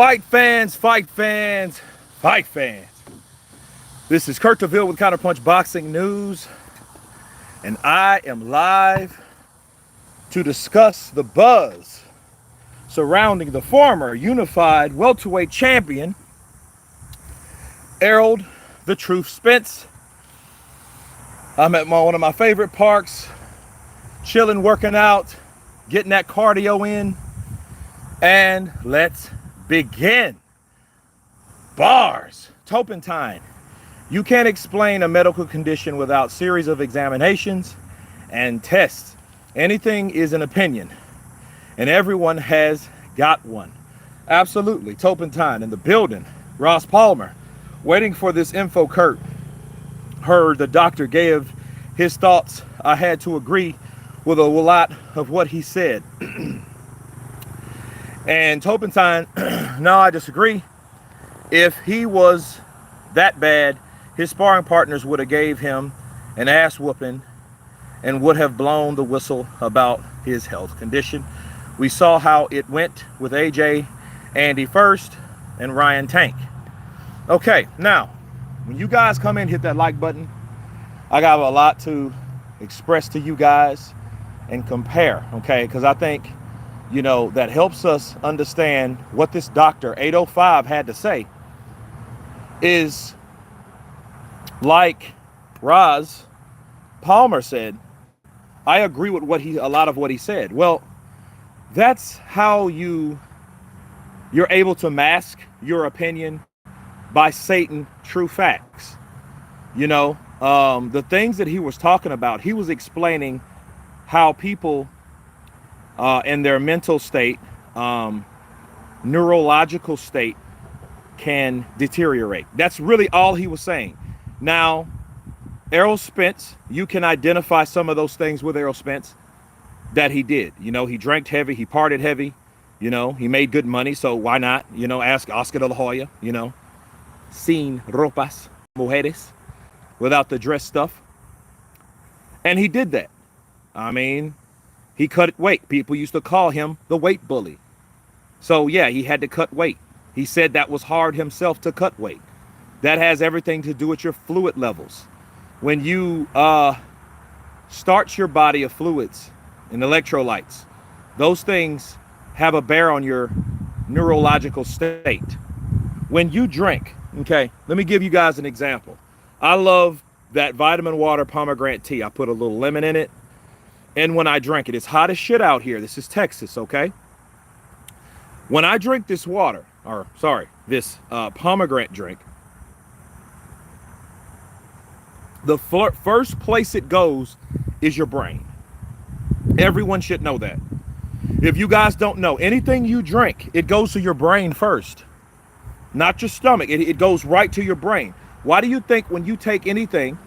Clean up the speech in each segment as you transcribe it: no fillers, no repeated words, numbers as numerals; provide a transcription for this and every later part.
Fight fans, fight fans, fight fans. This is Kurt DeVille with Counterpunch Boxing News, and I am live to discuss the buzz surrounding the former unified welterweight champion, Errol "The Truth" Spence. I'm at one of my favorite parks, chilling, working out, getting that cardio in, and let's begin. Bars. Turpentine. You can't explain a medical condition without series of examinations and tests. Anything is an opinion, and everyone has got one. Absolutely. Turpentine in the building. Ross Palmer. Waiting for this info, Kurt. Heard the doctor gave his thoughts. I had to agree with a lot of what he said. And Turpentine, no, I disagree. If he was that bad, his sparring partners would have gave him an ass whooping and would have blown the whistle about his health condition. We saw how it went with AJ, Andy first, and Ryan Tank. Okay, now, when you guys come in, hit that like button. I got a lot to express to you guys and compare, okay? Because I think, you know, that helps us understand what this doctor 805 had to say. Is like Roz Palmer said, I agree with a lot of what he said. Well, that's how you're able to mask your opinion by stating true facts. You know, the things that he was talking about, he was explaining how people in their mental state, neurological state can deteriorate. That's really all he was saying. Now, Errol Spence, you can identify some of those things with Errol Spence that he did. You know, he drank heavy, he partied heavy, you know, he made good money, so why not? You know, ask Oscar de la Hoya, you know, sin ropas, mujeres, without the dress stuff. And he did that. I mean, he cut weight. People used to call him the weight bully. So yeah, he had to cut weight. He said that was hard himself to cut weight. That has everything to do with your fluid levels. When you starch your body of fluids and electrolytes, those things have a bear on your neurological state. When you drink, okay, let me give you guys an example. I love that vitamin water pomegranate tea. I put a little lemon in it. And when I drink it, it's hot as shit out here. This is Texas, okay? When I drink this water, or sorry, this pomegranate drink, the first place it goes is your brain. Everyone should know that. If you guys don't know, anything you drink, it goes to your brain first, not your stomach. It goes right to your brain. Why do you think when you take anything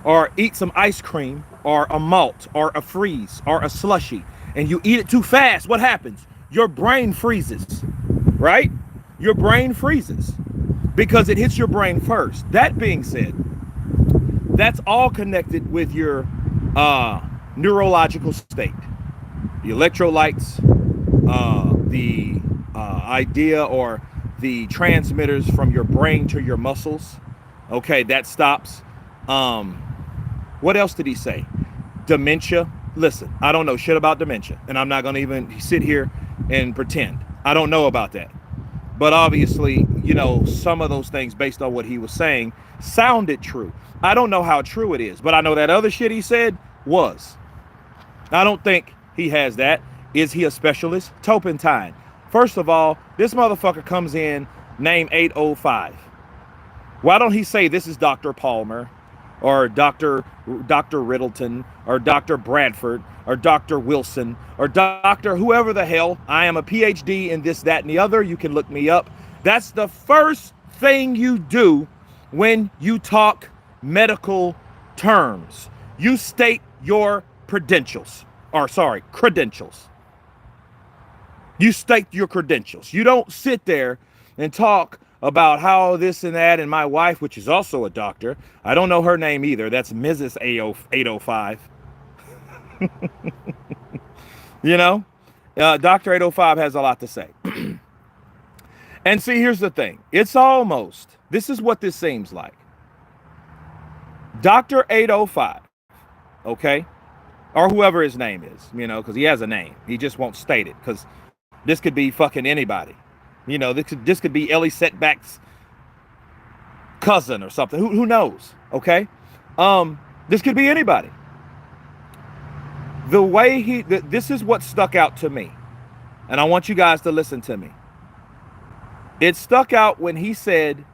or eat some ice cream or a malt or a freeze or a slushie and you eat it too fast, what happens? Your brain freezes, right? Your brain freezes because it hits your brain first. That being said, that's all connected with your neurological state. The electrolytes, the idea or the transmitters from your brain to your muscles. Okay, that stops. What else did he say? Dementia. Listen, I don't know shit about dementia, and I'm not going to even sit here and pretend. I don't know about that. But obviously, you know, some of those things based on what he was saying sounded true. I don't know how true it is, but I know that other shit he said was. I don't think he has that. Is he a specialist? Turpentine. First of all, this motherfucker comes in, name 805. Why don't he say this is Dr. Palmer or Dr. Riddleton or Dr. Bradford or Dr. Wilson or Dr. whoever the hell. I am a PhD in this, that, and the other. You can look me up. That's the first thing you do when you talk medical terms. You state your credentials. You state your credentials. You don't sit there and talk about how this and that, and my wife, which is also a doctor, I don't know her name either. That's Mrs. 805. You know, Dr. 805 has a lot to say. And see, here's the thing. It's almost, this is what this seems like. Dr. 805, okay? Or whoever his name is, you know, because he has a name. He just won't state it, because this could be fucking anybody. You know, this could be Ellie Setback's cousin or something. Who knows, okay? This could be anybody. The way this is what stuck out to me. And I want you guys to listen to me. It stuck out when he said,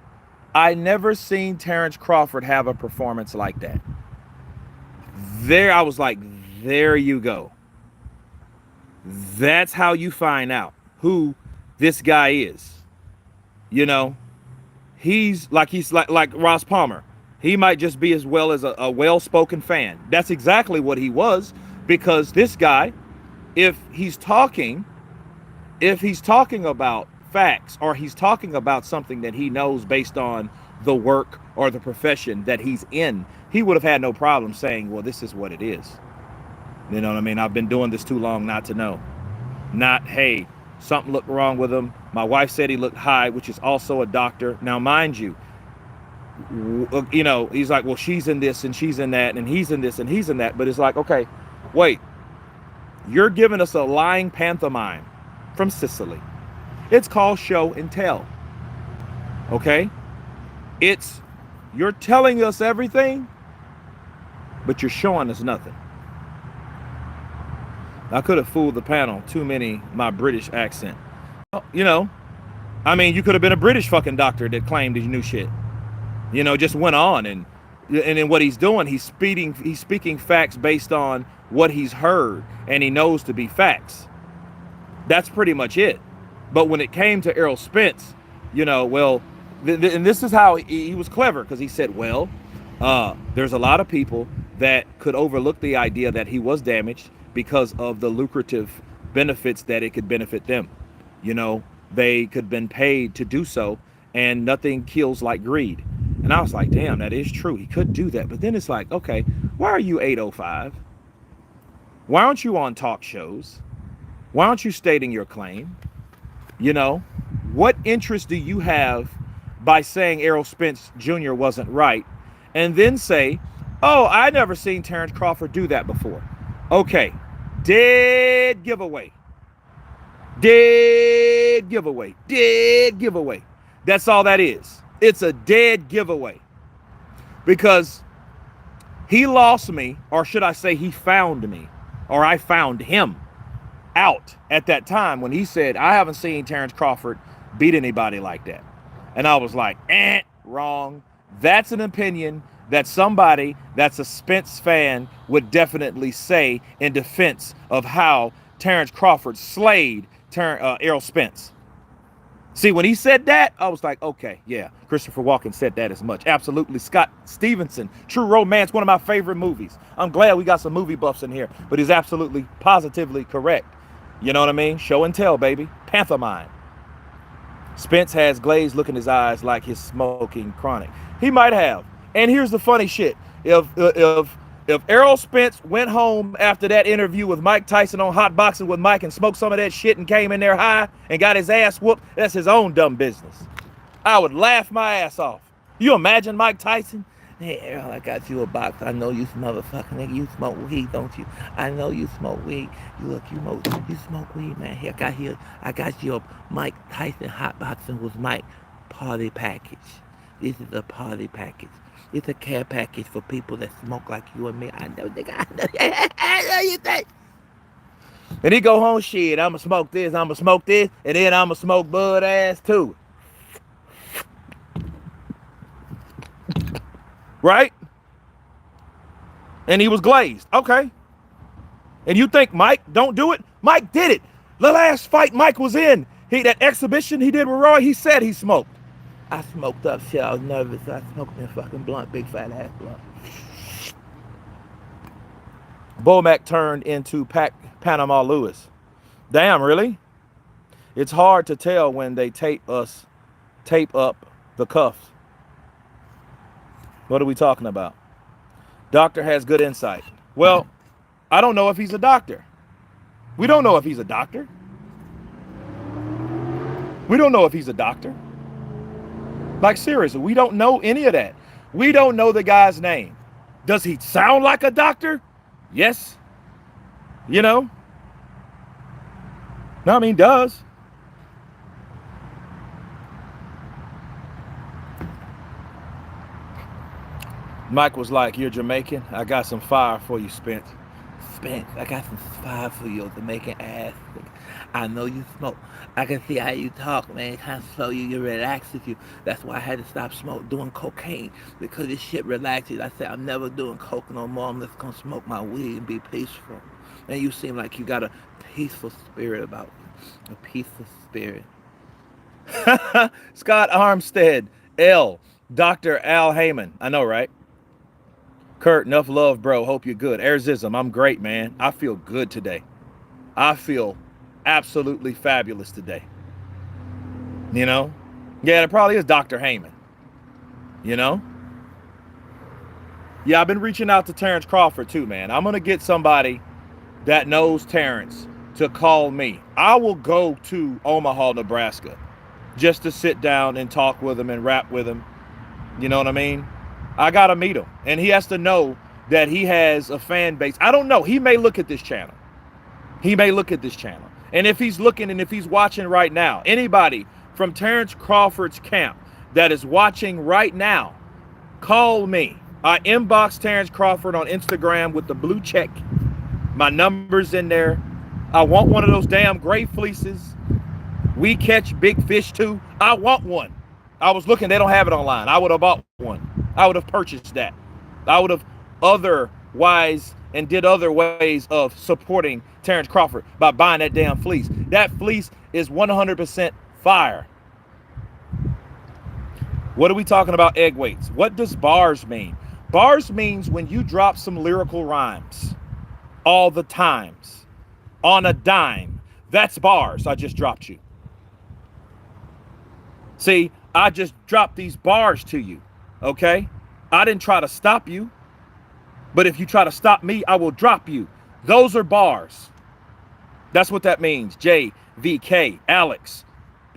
I never seen Terrence Crawford have a performance like that. There, I was like, there you go. That's how you find out who this guy is. You know, he's like Ross Palmer. He might just be as well as a well-spoken fan. That's exactly what he was, because this guy, if he's talking about facts, or he's talking about something that he knows based on the work or the profession that he's in, he would have had no problem saying, well, this is what it is. You know what I mean? I've been doing this too long not to know. Not, hey, something looked wrong with him. My wife said he looked high, which is also a doctor. Now, mind you, you know, he's like, well, she's in this and she's in that and he's in this and he's in that. But it's like, okay, wait, you're giving us a lying pantomime from Sicily. It's called show and tell. Okay? You're telling us everything, but you're showing us nothing. I could have fooled the panel. Too many, my British accent. You know, I mean, you could have been a British fucking doctor that claimed he knew shit. You know, just went on, and then what he's doing, he's speaking facts based on what he's heard and he knows to be facts. That's pretty much it. But when it came to Errol Spence, you know, well, and this is how he was clever, because he said, well, there's a lot of people that could overlook the idea that he was damaged because of the lucrative benefits that it could benefit them. You know, they could have been paid to do so, and nothing kills like greed. And I was like, damn, that is true. He could do that. But then it's like, okay, why are you 805? Why aren't you on talk shows? Why aren't you stating your claim? You know, what interest do you have by saying Errol Spence Jr. wasn't right, and then say, oh, I never seen Terrence Crawford do that before? Okay, dead giveaway. Dead giveaway. Dead giveaway. That's all that is. It's a dead giveaway. Because he lost me, or should I say he found me, or I found him out at that time when he said, I haven't seen Terrence Crawford beat anybody like that. And I was like, wrong. That's an opinion that somebody that's a Spence fan would definitely say in defense of how Terrence Crawford slayed Errol Spence. See, when he said that, I was like, okay, yeah, Christopher Walken said that as much. Absolutely. Scott Stevenson, True Romance, one of my favorite movies. I'm glad we got some movie buffs in here, but he's absolutely, positively correct. You know what I mean? Show and tell, baby. Pantomime. Spence has glazed look in his eyes like he's smoking chronic. He might have. And here's the funny shit. If Errol Spence went home after that interview with Mike Tyson on Hot Boxing with Mike and smoked some of that shit and came in there high and got his ass whooped, that's his own dumb business. I would laugh my ass off. You imagine Mike Tyson? Hey, Errol, I got you a box. I know you motherfucking nigga. You smoke weed, don't you? I know you smoke weed. You smoke weed, man. Here, I got you a Mike Tyson Hot Boxing with Mike party package. This is a party package. It's a care package for people that smoke like you and me. I know, nigga. I know you think. And he go home, shit, I'ma smoke this, and then I'ma smoke bud ass too. Right? And he was glazed. Okay. And you think Mike don't do it? Mike did it. The last fight Mike was in, that exhibition he did with Roy, he said he smoked. I smoked up shit. I was nervous. I smoked that fucking blunt, big fat ass blunt. Bomac turned into Panama Lewis. Damn, really? It's hard to tell when they tape up the cuffs. What are we talking about? Doctor has good insight. Well, I don't know if he's a doctor. We don't know if he's a doctor. We don't know if he's a doctor. Like, seriously, we don't know any of that. We don't know the guy's name. Does he sound like a doctor? Yes. You know? No, I mean, does. Mike was like, you're Jamaican? I got some fire for you, Spence. Spence, I got some fire for your Jamaican ass. I know you smoke. I can see how you talk, man. It kind of slow you, it relaxes you. That's why I had to stop doing cocaine, because this shit relaxes. I said, I'm never doing coke no more. I'm just gonna smoke my weed and be peaceful. And you seem like you got a peaceful spirit about you. A peaceful spirit. Scott Armstead, L, Dr. Al Haymon. I know, right? Kurt, enough love, bro. Hope you're good. Airzism, I'm great, man. I feel good today. I feel absolutely fabulous today. You know? Yeah, it probably is Dr. Haymon. You know? Yeah, I've been reaching out to Terrence Crawford too, man. I'm going to get somebody that knows Terrence to call me. I will go to Omaha, Nebraska, just to sit down and talk with him and rap with him. You know what I mean? I got to meet him. And he has to know that he has a fan base. I don't know. He may look at this channel. He may look at this channel. And if he's looking and if he's watching right now, anybody from Terrence Crawford's camp that is watching right now, call me. I inbox Terrence Crawford on Instagram with the blue check. My number's in there. I want one of those damn gray fleeces. We catch big fish too. I want one. I was looking, they don't have it online. I would have bought one. I would have purchased that. I would have otherwise and did other ways of supporting Terrence Crawford by buying that damn fleece. That fleece is 100% fire. What are we talking about egg weights? What does bars mean? Bars means when you drop some lyrical rhymes all the times on a dime. That's bars. I just dropped you. See, I just dropped these bars to you. Okay? I didn't try to stop you. But if you try to stop me, I will drop you. Those are bars. That's what that means. JVK, Alex.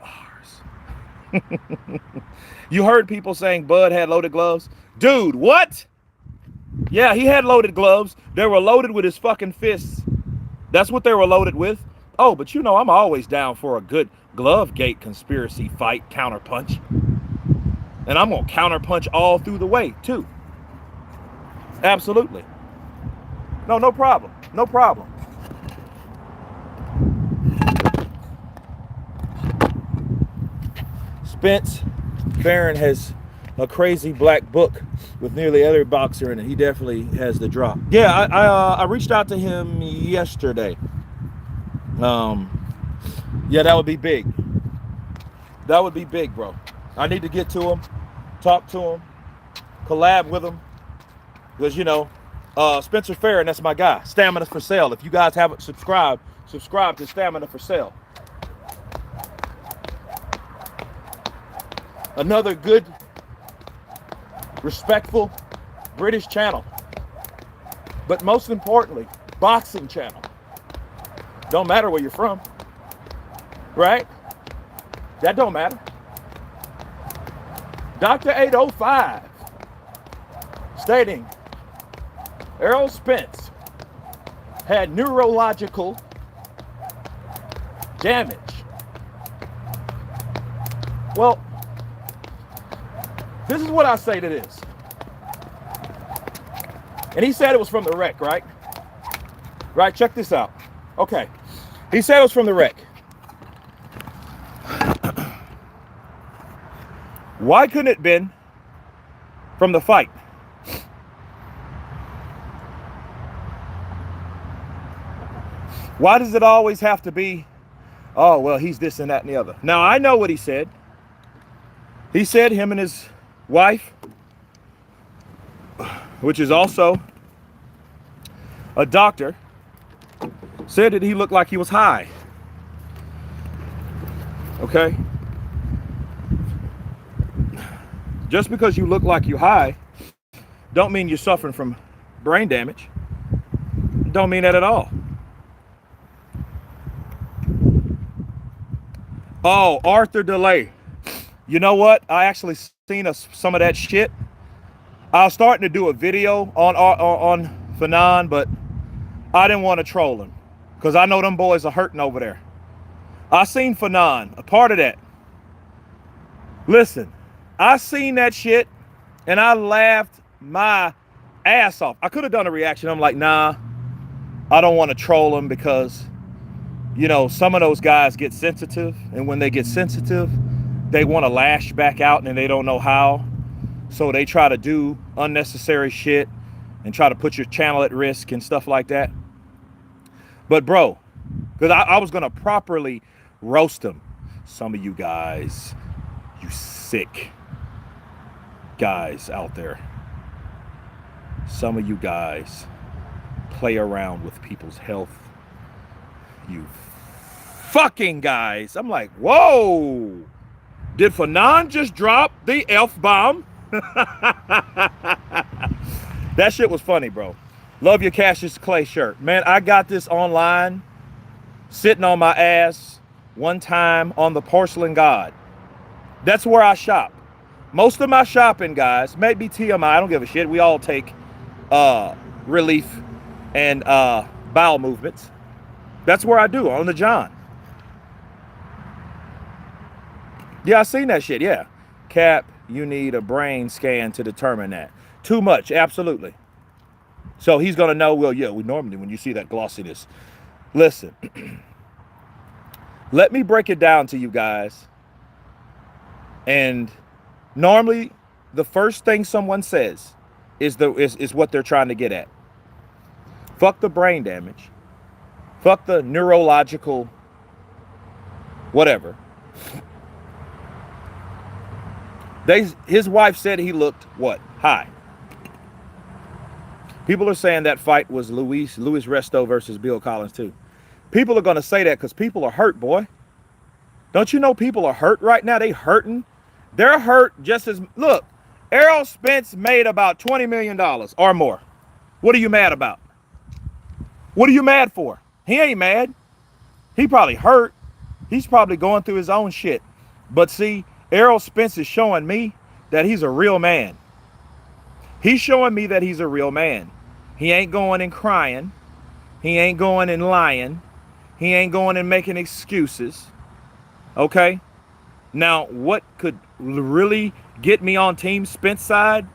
Bars. You heard people saying Bud had loaded gloves? Dude, what? Yeah, he had loaded gloves. They were loaded with his fucking fists. That's what they were loaded with. Oh, but you know, I'm always down for a good glove gate conspiracy fight, counterpunch. And I'm going to counterpunch all through the way, too. Absolutely. No problem. No problem. Spence Barron has a crazy black book with nearly every boxer in it. He definitely has the drop. Yeah, I reached out to him yesterday. Yeah, that would be big. That would be big, bro. I need to get to him, talk to him, collab with him. Because, you know, Spencer Farron, that's my guy. Stamina for Sale. If you guys haven't subscribe to Stamina for Sale. Another good, respectful British channel. But most importantly, boxing channel. Don't matter where you're from. Right? That don't matter. Dr. 805 stating Errol Spence had neurological damage. Well, this is what I say to this. And he said it was from the wreck, right? Right, check this out. Okay. He said it was from the wreck. Why couldn't it have been from the fight? Why does it always have to be, oh, well, he's this and that and the other? Now, I know what he said. He said him and his wife, which is also a doctor, said that he looked like he was high. Okay? Just because you look like you're high, don't mean you're suffering from brain damage. Don't mean that at all. Oh, Arthur DeLay. You know what? I actually seen some of that shit. I was starting to do a video on Phenom, but I didn't want to troll him because I know them boys are hurting over there. I seen Phenom, a part of that. Listen, I seen that shit and I laughed my ass off. I could have done a reaction. I'm like, nah, I don't want to troll him because, you know, some of those guys get sensitive, and when they get sensitive, they want to lash back out and they don't know how. So they try to do unnecessary shit and try to put your channel at risk and stuff like that. But bro, because I was going to properly roast him. Some of you guys, you sick guys out there. Some of you guys play around with people's health. You fucking guys. I'm like, whoa. Did Phenom just drop the F-bomb? That shit was funny, bro. Love your Cassius Clay shirt. Man, I got this online, sitting on my ass one time on the Porcelain God. That's where I shop. Most of my shopping, guys, maybe TMI, I don't give a shit. We all take relief and bowel movements. That's where I do, on the John. Yeah, I seen that shit, yeah. Cap, you need a brain scan to determine that. Too much, absolutely. So he's gonna know, well, yeah, we normally, when you see that glossiness. Listen, let me break it down to you guys. And normally, the first thing someone says is what they're trying to get at. Fuck the brain damage. Fuck the neurological whatever. His wife said he looked what? High. People are saying that fight was Luis Resto versus Bill Collins too. People are going to say that because people are hurt, boy. Don't you know people are hurt right now? They hurting. They're hurt just as... Look, Errol Spence made about $20 million or more. What are you mad about? What are you mad for? He ain't mad. He probably hurt. He's probably going through his own shit. But see, Errol Spence is showing me that he's a real man. He's showing me that he's a real man. He ain't going and crying. He ain't going and lying. He ain't going and making excuses. Okay? Now, what could really get me on Team Spence side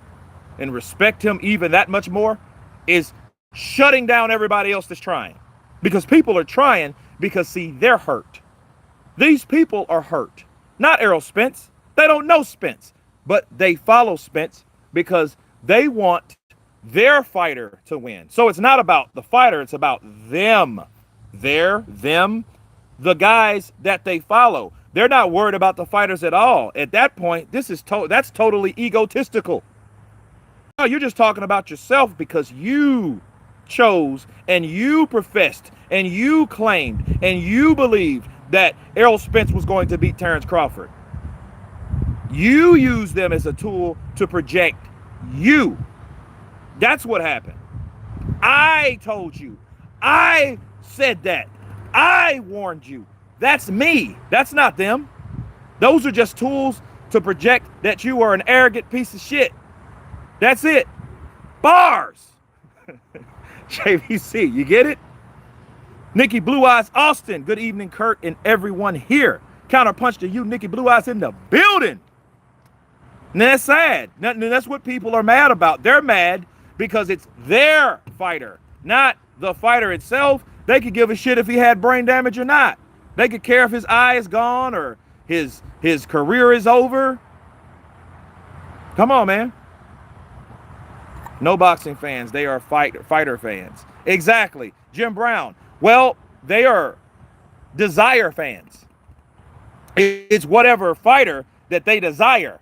and respect him even that much more is shutting down everybody else that's trying. Because people are trying because, see, they're hurt. These people are hurt. Not Errol Spence. They don't know Spence. But they follow Spence because they want their fighter to win. So it's not about the fighter. It's about them. Them, the guys that they follow. They're not worried about the fighters at all. At that point, that's totally egotistical. No, you're just talking about yourself because you chose and you professed and you claimed and you believed that Errol Spence was going to beat Terrence Crawford. You used them as a tool to project you. That's what happened. I told you. I said that. I warned you. That's me. That's not them. Those are just tools to project that you are an arrogant piece of shit. That's it. Bars. JVC, you get it? Nikki Blue Eyes Austin. Good evening, Kurt, and everyone here. Counterpunch to you, Nikki Blue Eyes in the building. And that's sad. That's what people are mad about. They're mad because it's their fighter, not the fighter itself. They could give a shit if he had brain damage or not. They could care if his eye is gone or his career is over. Come on, man. No boxing fans. They are fighter fans. Exactly. Jim Brown. Well, they are desire fans. It's whatever fighter that they desire.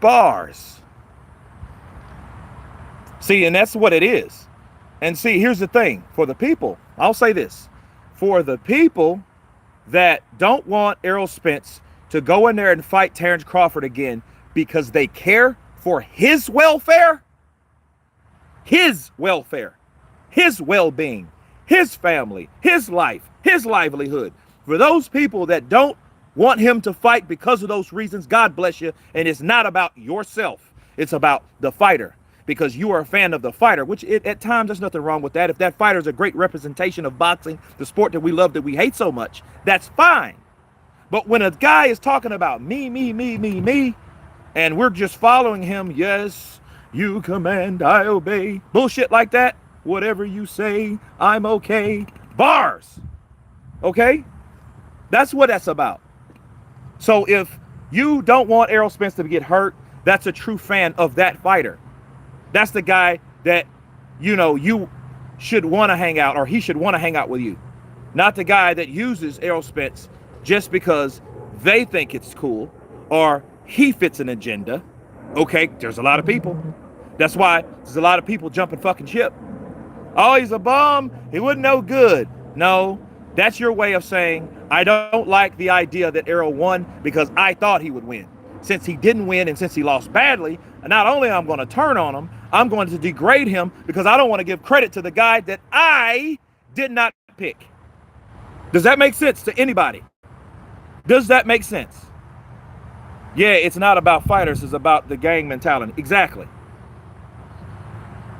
Bars. See, and that's what it is. And see, here's the thing. For the people, I'll say this. For the people that don't want Errol Spence to go in there and fight Terrence Crawford again because they care for his welfare, his well-being, his family, his life, his livelihood. For those people that don't want him to fight because of those reasons, God bless you. And it's not about yourself. It's about the fighter, because you are a fan of the fighter, which at times there's nothing wrong with that. If that fighter is a great representation of boxing, the sport that we love, that we hate so much, that's fine. But when a guy is talking about me, and we're just following him, yes, you command, I obey, bullshit like that, whatever you say, I'm okay, bars, okay? That's what that's about. So if you don't want Errol Spence to get hurt, that's a true fan of that fighter. That's the guy that, you should want to hang out, or he should want to hang out with you. Not the guy that uses Errol Spence just because they think it's cool or he fits an agenda. Okay, there's a lot of people. That's why there's a lot of people jumping fucking ship. Oh, he's a bum. He wasn't no good. No, that's your way of saying, I don't like the idea that Errol won because I thought he would win. Since he didn't win and since he lost badly, not only am I going to turn on him, I'm going to degrade him because I don't want to give credit to the guy that I did not pick. Does that make sense to anybody? Does that make sense? Yeah, it's not about fighters, it's about the gang mentality. Exactly.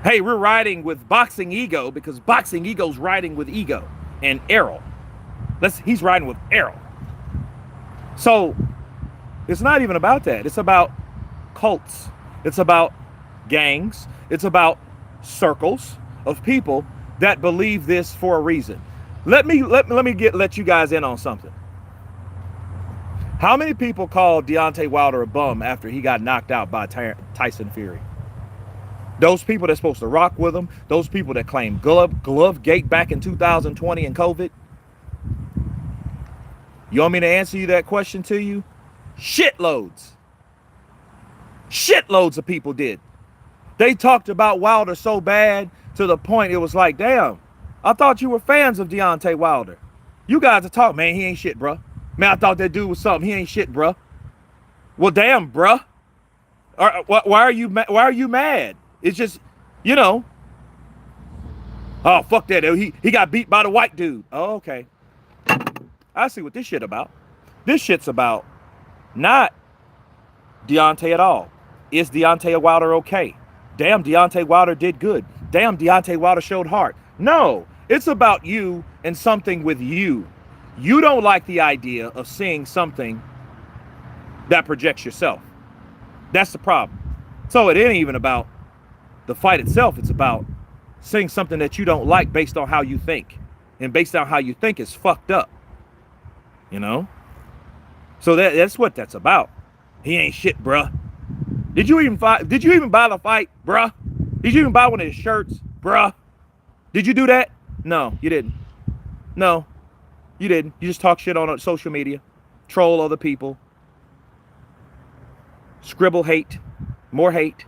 Hey, we're riding with boxing ego because boxing ego's riding with ego. And Errol, he's riding with Errol. So it's not even about that. It's about cults. It's about gangs. It's about circles of people that believe this for a reason. Let me let you guys in on something. How many people called Deontay Wilder a bum after he got knocked out by Tyson Fury? Those people that's supposed to rock with him, those people that claim glove gate back in 2020 and COVID. You want me to answer you that question to you? Shitloads. Shitloads of people did. They talked about Wilder so bad to the point it was like, damn, I thought you were fans of Deontay Wilder. You guys are talking, man, he ain't shit, bruh. Man, I thought that dude was something. He ain't shit, bruh. Well, damn, bruh. Why are you mad? It's just, oh, fuck that. He got beat by the white dude. Oh, okay. I see what this shit about. This shit's about not Deontay at all. Is Deontay Wilder okay? Damn, Deontay Wilder did good. Damn, Deontay Wilder showed heart. No, it's about you and something with you. You don't like the idea of seeing something that projects yourself. That's the problem. So it ain't even about the fight itself. It's about seeing something that you don't like based on how you think. And based on how you think is fucked up. So that's what that's about. He ain't shit, bruh. Did you even buy the fight, bruh? Did you even buy one of his shirts, bruh? Did you do that? No, you didn't. No, you didn't. You just talk shit on social media, troll other people, scribble hate, more hate.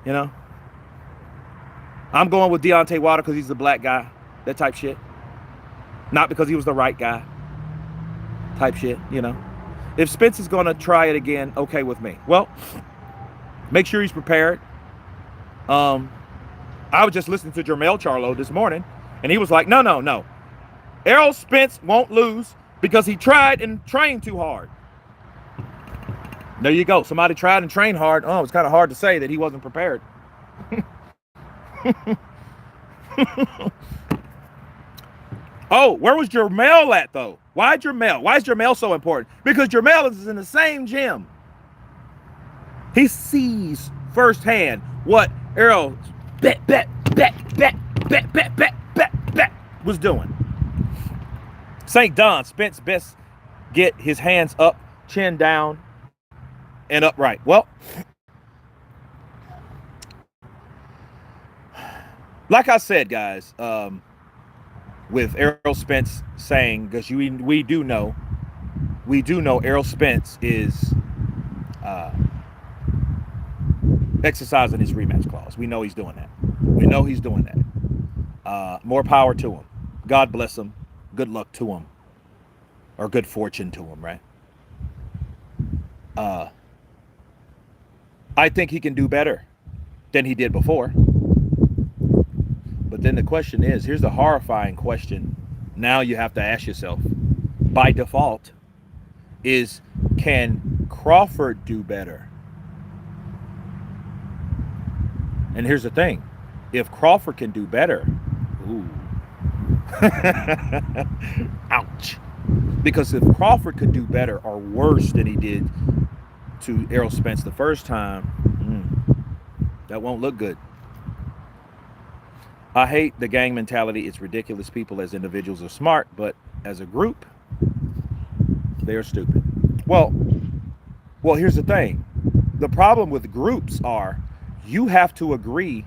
I'm going with Deontay Wilder because he's the black guy, that type shit. Not because he was the right guy, type shit, If Spence is going to try it again, okay with me. Well, make sure he's prepared. I was just listening to Jermell Charlo this morning, and he was like, no. Errol Spence won't lose because he tried and trained too hard. There you go. Somebody tried and trained hard. Oh, it's kind of hard to say that he wasn't prepared. Oh, where was Jermell at, though? Why is Jermell so important? Because Jermell is in the same gym. He sees firsthand what Errol was doing. St. Don, Spence best get his hands up, chin down, and upright. Well, like I said, guys, with Errol Spence saying, because we do know Errol Spence is exercising his rematch clause. We know he's doing that. More power to him. God bless him. Good luck to him. Or good fortune to him, right? I think he can do better than he did before. But then the question is, here's the horrifying question. Now you have to ask yourself, by default, is, can Crawford do better? And here's the thing. If Crawford can do better, ooh. Ouch. Because if Crawford could do better or worse than he did to Errol Spence the first time, that won't look good. I hate the gang mentality. It's ridiculous. People as individuals are smart, but as a group, they are stupid. Well, here's the thing. The problem with groups are you have to agree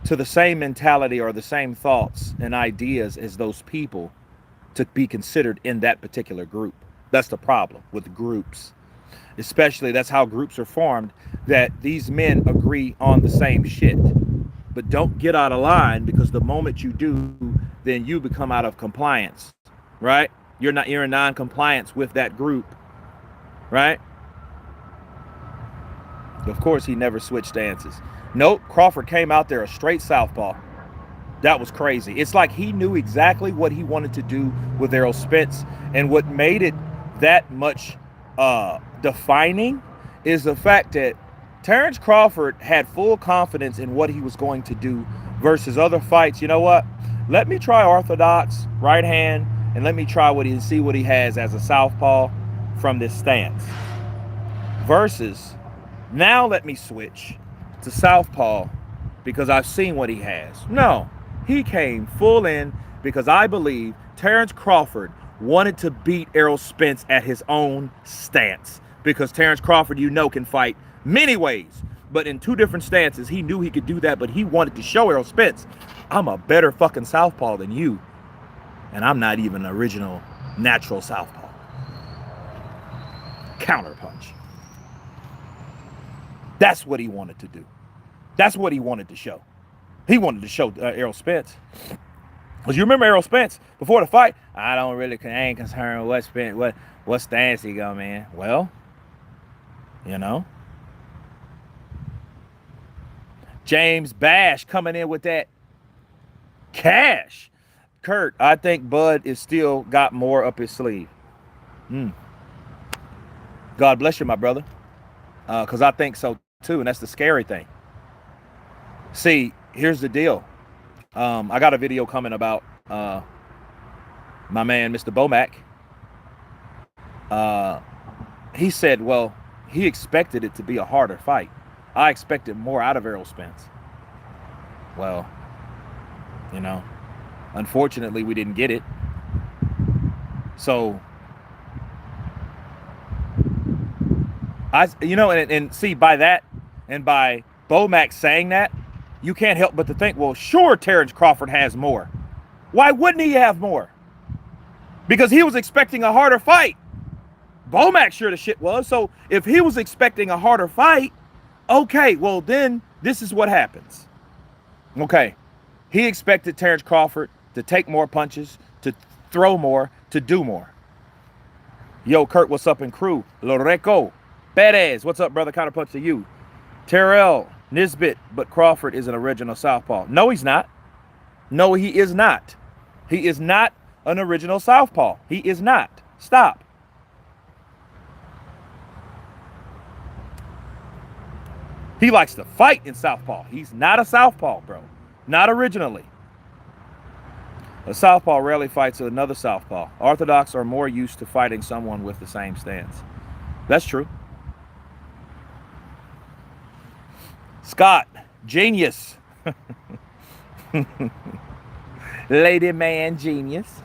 to the same mentality or the same thoughts and ideas as those people to be considered in that particular group. That's the problem with groups. Especially, that's how groups are formed, that these men agree on the same shit. But don't get out of line, because the moment you do, then you become out of compliance, right? You're in non-compliance with that group, right? Of course, he never switched stances. Nope, Crawford came out there a straight southpaw. That was crazy. It's like he knew exactly what he wanted to do with Errol Spence, and what made it that much defining is the fact that Terrence Crawford had full confidence in what he was going to do versus other fights. You know what? Let me try orthodox right hand, and let me try see what he has as a southpaw from this stance. Versus, now let me switch to southpaw because I've seen what he has. No, he came full in because I believe Terrence Crawford wanted to beat Errol Spence at his own stance, because Terrence Crawford, can fight many ways, but in two different stances. He knew he could do that, but he wanted to show Errol Spence, I'm a better fucking southpaw than you, and I'm not even an original natural southpaw. Counterpunch. That's what he wanted to do. That's what he wanted to show. He wanted to show Errol Spence. Because you remember Errol Spence before the fight, I ain't concerned what stance he go, man. Well, James Bash coming in with that cash. Kurt, I think Bud is still got more up his sleeve. God bless you, my brother. Because I think so too, and that's the scary thing. See, here's the deal. I got a video coming about my man, Mr. Bomac. He said, well, he expected it to be a harder fight. I expected more out of Errol Spence. Well, unfortunately, we didn't get it. So, and see, by that, and by Bomac saying that, you can't help but to think, well, sure, Terrence Crawford has more. Why wouldn't he have more? Because he was expecting a harder fight. Bomac sure the shit was. So if he was expecting a harder fight, okay, well then this is what happens. Okay, he expected Terrence Crawford to take more punches, to throw more, to do more. Yo, Kurt, what's up in crew? Loreco, Perez, what's up, brother? Counterpunch to you. Terrell, Nisbet, but Crawford is an original southpaw. No, he's not. No, he is not. He is not an original southpaw. He is not. Stop. He likes to fight in southpaw. He's not a southpaw, bro. Not originally. A southpaw rarely fights another southpaw. Orthodox are more used to fighting someone with the same stance. That's true. Scott, genius. Lady man, genius.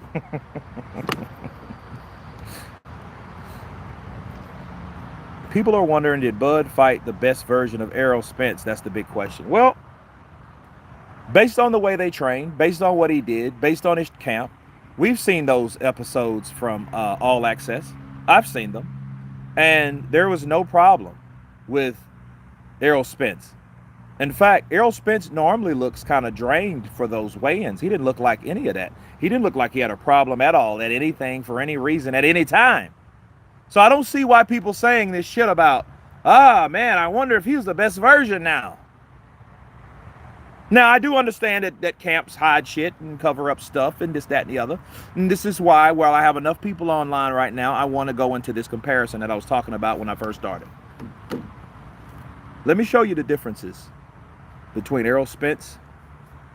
People are wondering, did Bud fight the best version of Errol Spence? That's the big question. Well, based on the way they train, based on what he did, based on his camp, we've seen those episodes from All Access. I've seen them. And there was no problem with Errol Spence. In fact, Errol Spence normally looks kind of drained for those weigh-ins. He didn't look like any of that. He didn't look like he had a problem at all, at anything, for any reason, at any time. So I don't see why people saying this shit about, man, I wonder if he's the best version now. Now, I do understand that camps hide shit and cover up stuff and this, that, and the other. And this is why, while I have enough people online right now, I want to go into this comparison that I was talking about when I first started. Let me show you the differences between Errol Spence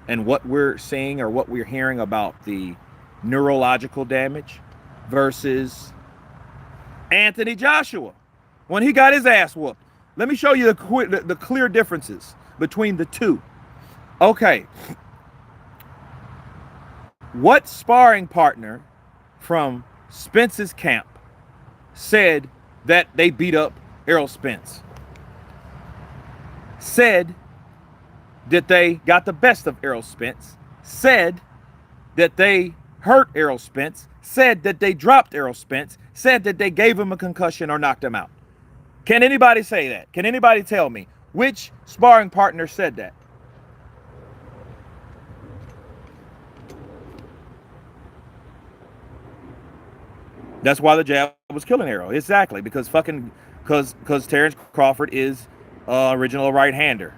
and what we're seeing or what we're hearing about the neurological damage versus Anthony Joshua when he got his ass whooped. Let me show you the clear differences between the two. Okay. What sparring partner from Spence's camp said that they beat up Errol Spence? Said that they got the best of Errol Spence, said that they hurt Errol Spence, said that they dropped Errol Spence, said that they gave him a concussion or knocked him out. Can anybody say that? Can anybody tell me which sparring partner said that? That's why the jab was killing Errol. Exactly, because Terrence Crawford is original right-hander.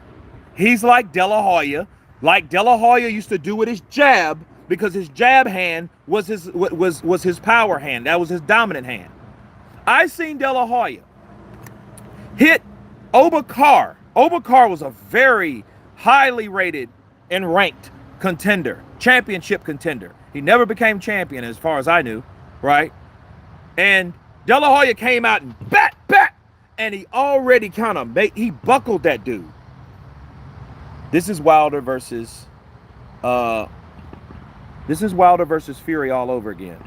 He's like De La Hoya. Like De La Hoya used to do with his jab, because his jab hand was his power hand. That was his dominant hand. I seen De La Hoya hit Obakar. Obakar was a very highly rated and ranked contender, championship contender. He never became champion as far as I knew, right? And De La Hoya came out and bat, and he already kind of he buckled that dude. This is Wilder versus Fury all over again.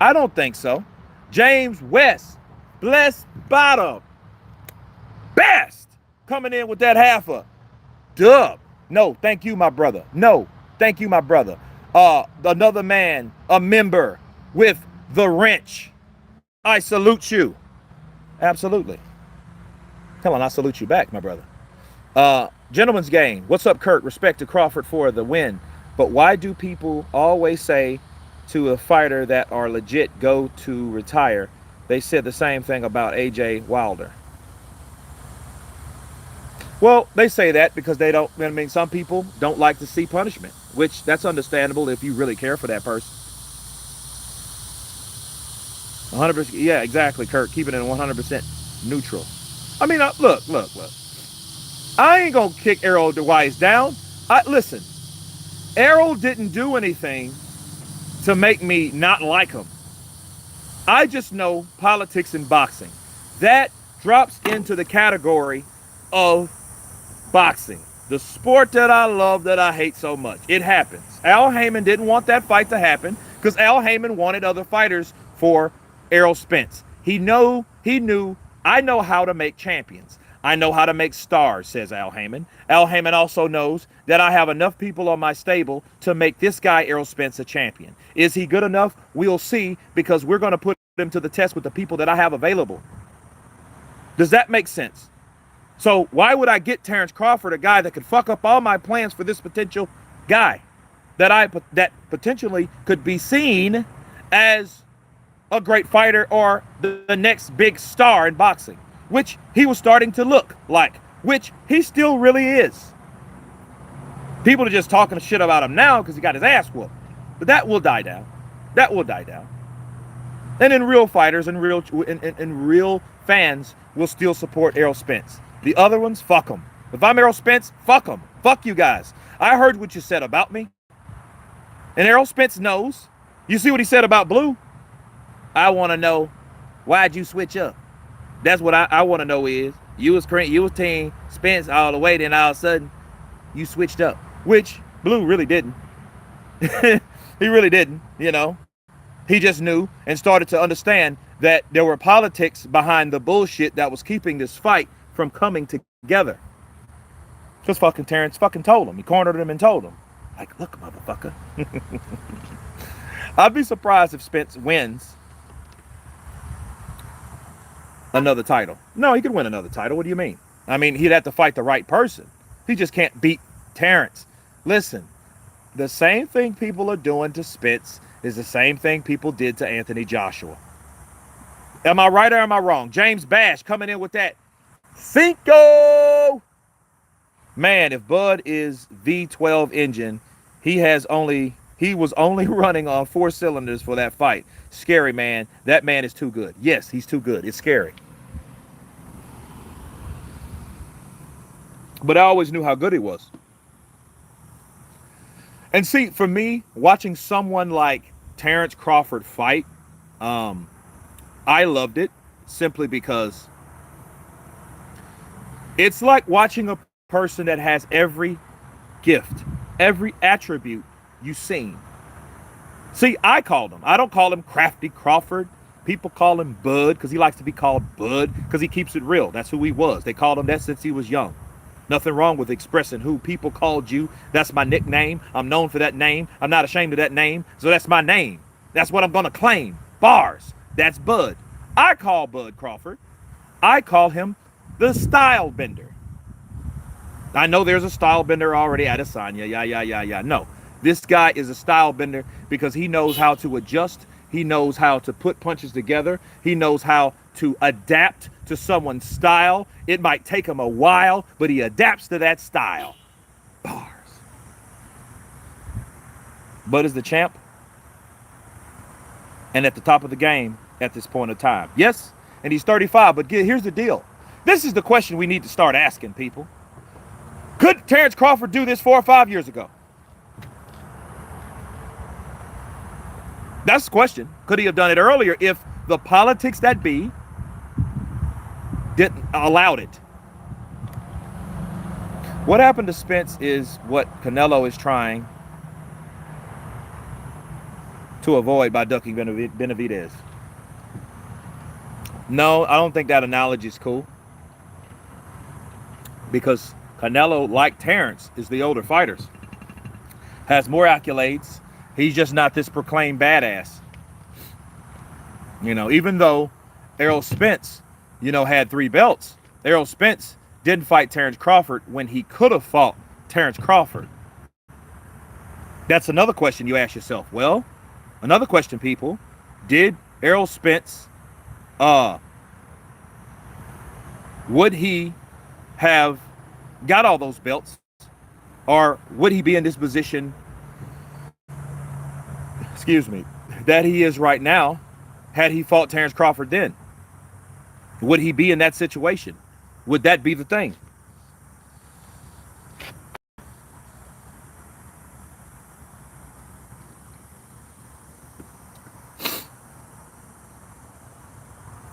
I don't think so. James West, blessed bottom, best, coming in with that half a dub. No, thank you, my brother. No, thank you, my brother. Another man, a member with the wrench. I salute you. Absolutely. Come on, I salute you back, my brother. Gentleman's game. What's up, Kurt? Respect to Crawford for the win. But why do people always say to a fighter that are legit go to retire? They said the same thing about AJ Wilder. Well, they say that because they don't, I mean, some people don't like to see punishment, which that's understandable if you really care for that person. 100%. Yeah, exactly, Kurt. Keeping it 100% neutral. I mean, look. I ain't gonna kick Errol while he's down. Listen, Errol didn't do anything to make me not like him. I just know politics and boxing. That drops into the category of boxing, the sport that I love, that I hate so much. It happens. Al Haymon didn't want that fight to happen because Al Haymon wanted other fighters for Errol Spence. He knew I know how to make champions. I know how to make stars, says Al Haymon. Al Haymon also knows that I have enough people on my stable to make this guy, Errol Spence, a champion. Is he good enough? We'll see, because we're going to put him to the test with the people that I have available. Does that make sense? So why would I get Terrence Crawford, a guy that could fuck up all my plans for this potential guy that potentially could be seen as a great fighter or the next big star in boxing, which he was starting to look like, which he still really is. People are just talking shit about him now because he got his ass whooped. But that will die down. That will die down. And then real fighters and real fans will still support Errol Spence. The other ones, fuck them. If I'm Errol Spence, fuck them. Fuck you guys. I heard what you said about me. And Errol Spence knows. You see what he said about Blue? I want to know, why'd you switch up? That's what I want to know is, you was team Spence all the way, then all of a sudden, you switched up. Which Blue really didn't. He really didn't, you know. He just knew and started to understand that there were politics behind the bullshit that was keeping this fight from coming together. Because fucking Terrence fucking told him. He cornered him and told him. Like, look, motherfucker. I'd be surprised if Spence wins another title. No, he could win another title. What do you mean? I mean, he'd have to fight the right person. He just can't beat Terrence. Listen, the same thing people are doing to Spence is the same thing people did to Anthony Joshua. Am I right or am I wrong? James Bash coming in with that Cinco. Man, if Bud is V12 engine, he was only running on 4 cylinders for that fight. Scary, man. That man is too good. Yes, he's too good. It's scary. But I always knew how good he was. And see, for me, watching someone like Terrence Crawford fight, I loved it simply because it's like watching a person that has every gift, every attribute you've seen. See, I called him. I don't call him Crafty Crawford. People call him Bud because he likes to be called Bud because he keeps it real. That's who he was. They called him that since he was young. Nothing wrong with expressing who people called you. That's my nickname. I'm known for that name. I'm not ashamed of that name. So that's my name. That's what I'm going to claim. Bars. That's Bud. I call Bud Crawford. I call him the style bender. I know there's a style bender already at Adesanya. Yeah. No, this guy is a style bender because he knows how to adjust. He knows how to put punches together. He knows how to adapt to someone's style. It might take him a while, but he adapts to that style. Bars. Bud is the champ and at the top of the game at this point of time. Yes, and he's 35, but here's the deal. This is the question we need to start asking people. Could Terrence Crawford do this 4 or 5 years ago? That's the question. Could he have done it earlier if the politics that be didn't allowed it? What happened to Spence is what Canelo is trying to avoid by ducking Benavidez. No, I don't think that analogy is cool. Because Canelo, like Terrence, is the older fighters. Has more accolades. He's just not this proclaimed badass. You know, even though Errol Spence, had 3 belts, Errol Spence didn't fight Terrence Crawford when he could have fought Terrence Crawford. That's another question you ask yourself. Well, another question, people. Did Errol Spence, would he have got all those belts? Or would he be in this position, that he is right now, had he fought Terrence Crawford then? Would he be in that situation? Would that be the thing?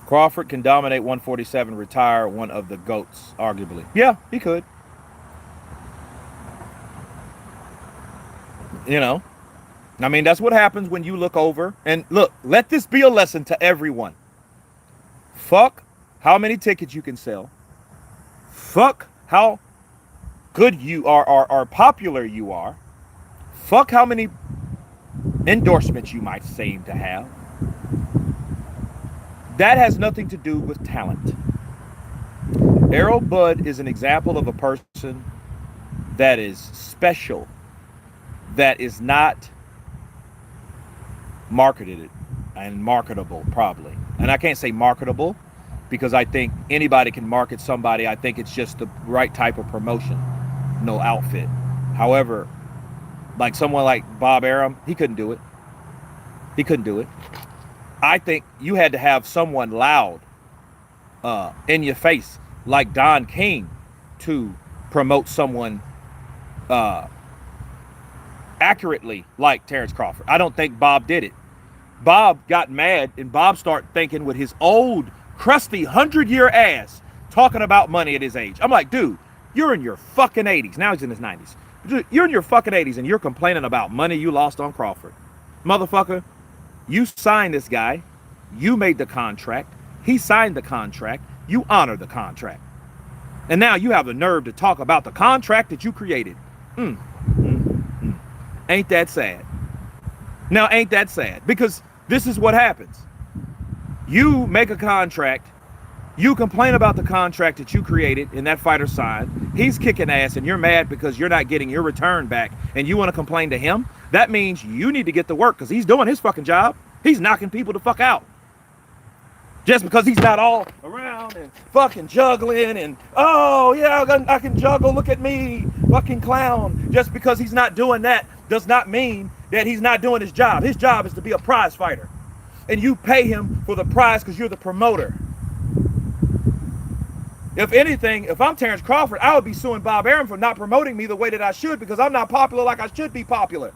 Crawford can dominate 147, retire one of the GOATs, arguably. Yeah, he could. I mean, that's what happens when you look over. And look, let this be a lesson to everyone. Fuck how many tickets you can sell. Fuck how good you are or popular you are. Fuck how many endorsements you might seem to have. That has nothing to do with talent. Errol Bud is an example of a person that is special, that is not marketed and marketable, probably. And I can't say marketable because I think anybody can market somebody. I think it's just the right type of promotion, no outfit. However, like someone like Bob Arum, he couldn't do it. He couldn't do it. I think you had to have someone loud in your face like Don King to promote someone accurately like Terrence Crawford. I don't think Bob did it. Bob got mad and Bob started thinking with his old crusty 100-year ass talking about money at his age. I'm like, dude, you're in your fucking 80s. Now he's in his 90s. Dude, you're in your fucking 80s and you're complaining about money you lost on Crawford. Motherfucker, you signed this guy. You made the contract. He signed the contract. You honor the contract. And now you have the nerve to talk about the contract that you created. Ain't that sad? Now, ain't that sad? Because this is what happens. You make a contract. You complain about the contract that you created and that fighter signed. He's kicking ass and you're mad because you're not getting your return back and you want to complain to him. That means you need to get to work because he's doing his fucking job. He's knocking people the fuck out. Just because he's not all around and fucking juggling and, oh yeah, I can juggle, look at me, fucking clown. Just because he's not doing that does not mean that he's not doing his job. His job is to be a prize fighter. And you pay him for the prize because you're the promoter. If anything, if I'm Terrence Crawford, I would be suing Bob Arum for not promoting me the way that I should because I'm not popular like I should be popular.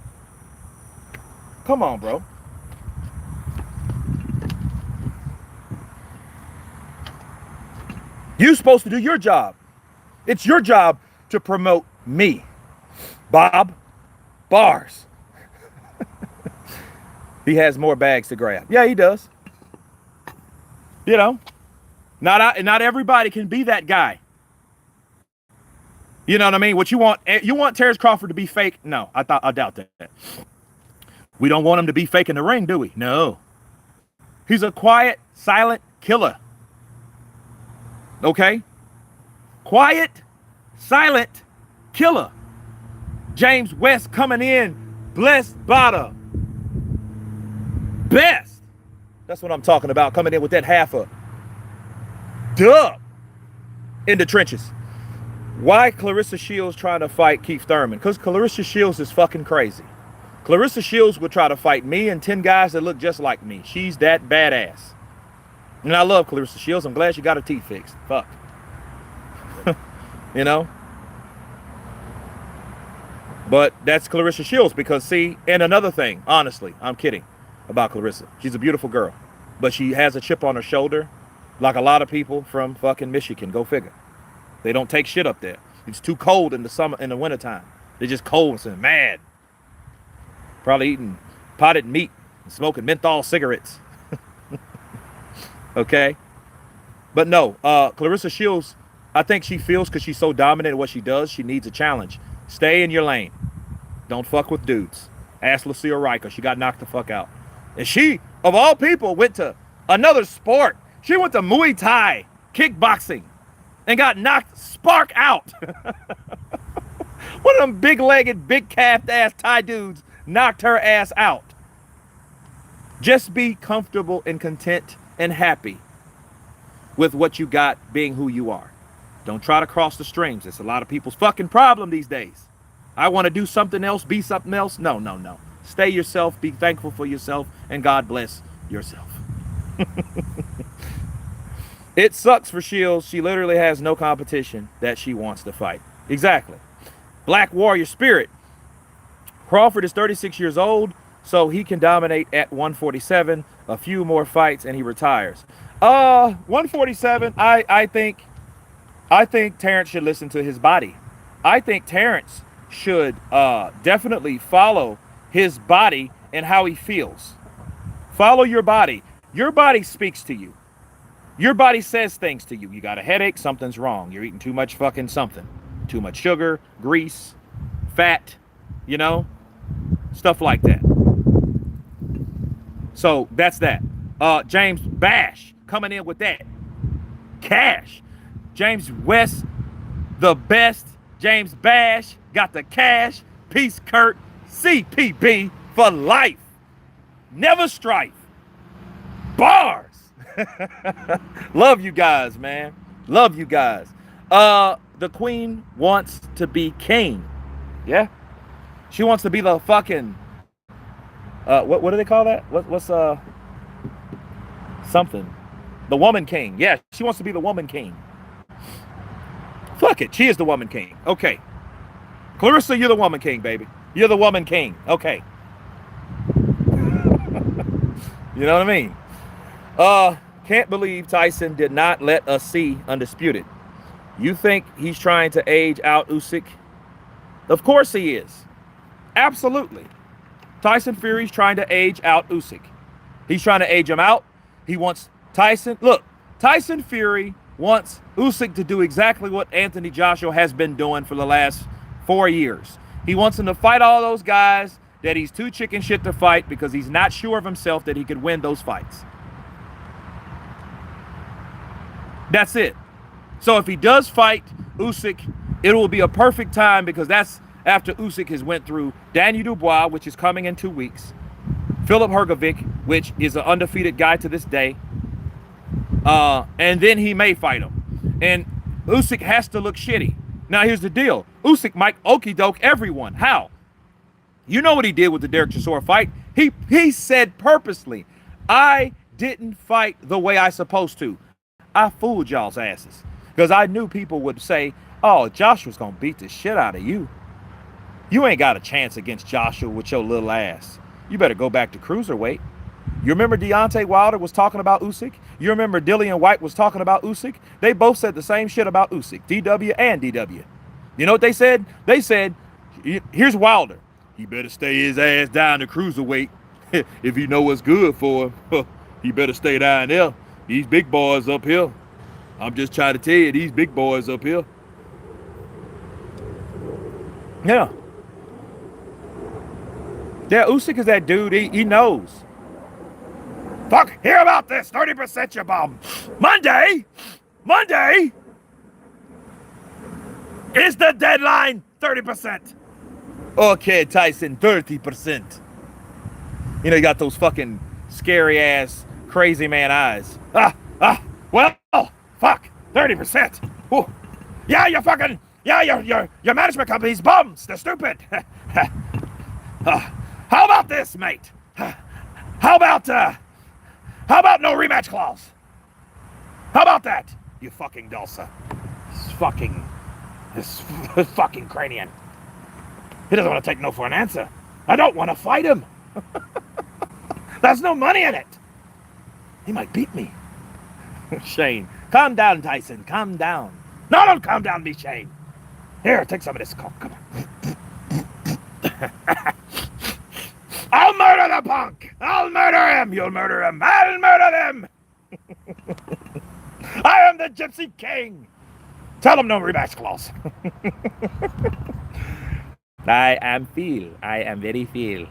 Come on, bro. You're supposed to do your job. It's your job to promote me. Bob, bars. He has more bags to grab. Yeah, he does. You know, not everybody can be that guy. You know what I mean? What you want Terrence Crawford to be fake? No, I doubt that. We don't want him to be fake in the ring, do we? No. He's a quiet, silent killer. Okay? Quiet, silent killer. James West coming in, blessed by the best. That's what I'm talking about, coming in with that half a dub in the trenches. Why Clarissa Shields trying to fight Keith Thurman? Because Clarissa Shields is fucking crazy. Clarissa Shields would try to fight me and 10 guys that look just like me. She's that badass. And I love Clarissa Shields. I'm glad she got her teeth fixed. Fuck. You know? But that's Clarissa Shields because, see, and another thing, honestly, I'm kidding about Clarissa. She's a beautiful girl. But she has a chip on her shoulder like a lot of people from fucking Michigan. Go figure. They don't take shit up there. It's too cold in the summer, in the wintertime. They're just cold and mad. Probably eating potted meat and smoking menthol cigarettes. Okay? But no, Clarissa Shields, I think she feels because she's so dominant at what she does, she needs a challenge. Stay in your lane. Don't fuck with dudes. Ask Lucille Riker. She got knocked the fuck out. And she, of all people, went to another sport. She went to Muay Thai, kickboxing, and got knocked spark out. One of them big-legged, big-calfed ass Thai dudes knocked her ass out. Just be comfortable and content and happy with what you got being who you are. Don't try to cross the streams. It's a lot of people's fucking problem these days. I want to do something else, be something else. No, no, no. Stay yourself, be thankful for yourself, and God bless yourself. It sucks for Shields. She literally has no competition that she wants to fight. Exactly. Black Warrior Spirit. Crawford is 36 years old, so he can dominate at 147. A few more fights and he retires. 147, I think Terrence should listen to his body. I think Terrence should definitely follow his body and how he feels. Follow your body. Your body speaks to you. Your body says things to you. You got a headache, something's wrong. You're eating too much fucking something. Too much sugar, grease, fat, you know, stuff like that. So that's that. James Bash coming in with that. Cash. James West, the best. James Bash got the cash. Peace, Kurt. CPB for life. Never strife. Bars. Love you guys, man. Love you guys. The queen wants to be king. Yeah. She wants to be the fucking what do they call that? What's something? The woman king. Yeah, she wants to be the woman king. Fuck it. She is the woman king. Okay. Clarissa, you're the woman king, baby. You're the woman king. Okay. You know what I mean? Can't believe Tyson did not let us see undisputed. You think he's trying to age out Usyk? Of course he is. Absolutely. Tyson Fury's trying to age out Usyk. He's trying to age him out. He wants Tyson. Look, Tyson Fury wants Usyk to do exactly what Anthony Joshua has been doing for the last 4 years. He wants him to fight all those guys that he's too chicken shit to fight because he's not sure of himself that he could win those fights. That's it. So if he does fight Usyk, it will be a perfect time because that's after Usyk has went through Daniel Dubois, which is coming in 2 weeks, Filip Hrgovic, which is an undefeated guy to this day, And then he may fight him. And Usyk has to look shitty. Now, here's the deal. Usyk might okey doke everyone. How? You know what he did with the Derek Chisora fight? He said purposely, I didn't fight the way I supposed to. I fooled y'all's asses. Because I knew people would say, oh, Joshua's going to beat the shit out of you. You ain't got a chance against Joshua with your little ass. You better go back to cruiserweight. You remember Deontay Wilder was talking about Usyk? You remember Dillian White was talking about Usyk? They both said the same shit about Usyk, DW and DW. You know what they said? They said, here's Wilder. He better stay his ass down to cruiserweight. If you know what's good for him, he better stay down there. These big boys up here. I'm just trying to tell you, these big boys up here. Yeah. Yeah, Usyk is that dude. He knows. Fuck, hear about this. 30% you bum. Monday is the deadline. 30%. Okay, Tyson, 30%. You know, you got those fucking scary ass crazy man eyes. Well, fuck, 30%. Ooh. Yeah, you fucking, yeah, your management company's bums. They're stupid. How about this, mate? How about no rematch clause? How about that, you fucking Dulce? This fucking cranian. He doesn't want to take no for an answer. I don't want to fight him. There's no money in it. He might beat me. Shane, calm down, Tyson. Calm down. No, don't calm down, me, Shane. Here, take some of this coke. Come on. I'll murder the punk. I'll murder him. You'll murder him. I'll murder them. I am the Gypsy King. Tell him no rematch clause. I am Phil. I am very Phil.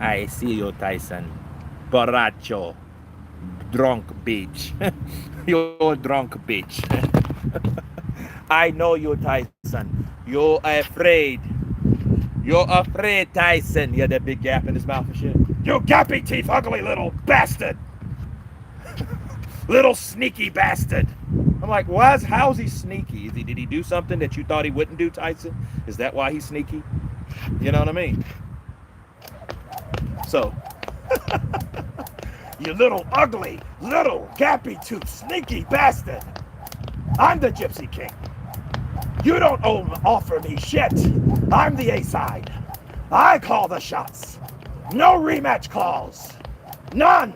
I see you, Tyson. Borracho. Drunk bitch. You drunk bitch. I know you, Tyson. You're afraid. You're afraid, Tyson. You had that big gap in his mouth and shit. You gappy teeth, ugly little bastard. Little sneaky bastard. I'm like, how's he sneaky? Did he do something that you thought he wouldn't do, Tyson? Is that why he's sneaky? You know what I mean? So, you little ugly, little gappy tooth, sneaky bastard. I'm the Gypsy King. You don't offer me shit. I'm the A-side. I call the shots. No rematch clause. None.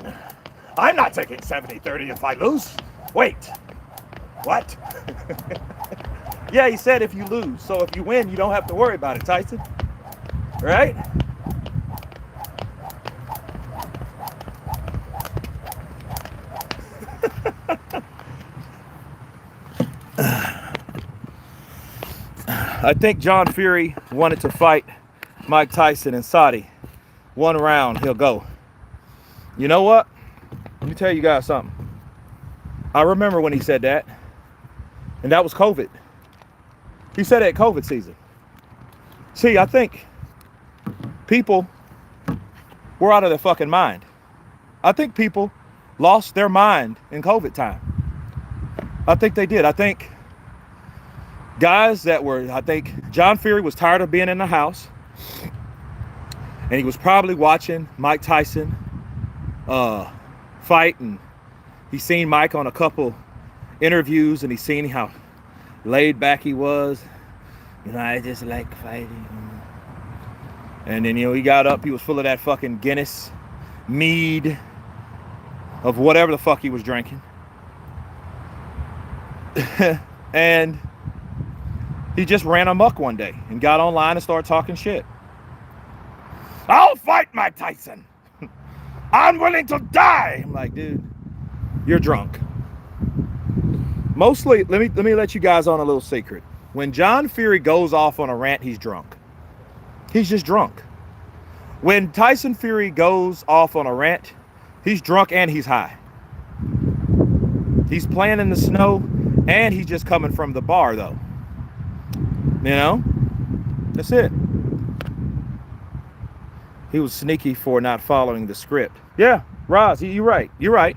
I'm not taking 70-30 if I lose. Wait. What? Yeah, he said if you lose. So if you win, you don't have to worry about it, Tyson. Right? I think John Fury wanted to fight Mike Tyson and Saudi. One round, he'll go. You know what? Let me tell you guys something. I remember when he said that. And that was COVID. He said it at COVID season. See, I think people were out of their fucking mind. I think people lost their mind in COVID time. I think they did. I think John Fury was tired of being in the house. And he was probably watching Mike Tyson fight. And he's seen Mike on a couple interviews. And he's seen how laid back he was. You know, I just like fighting. And then, he got up. He was full of that fucking Guinness mead of whatever the fuck he was drinking. And he just ran amok one day and got online and started talking shit. I'll fight Mike Tyson. I'm willing to die. I'm like, dude, you're drunk. Mostly, let me let you guys on a little secret. When John Fury goes off on a rant, he's drunk. He's just drunk. When Tyson Fury goes off on a rant, he's drunk and he's high. He's playing in the snow and he's just coming from the bar, though. You know? That's it. He was sneaky for not following the script. Yeah, Roz, you're right. You're right.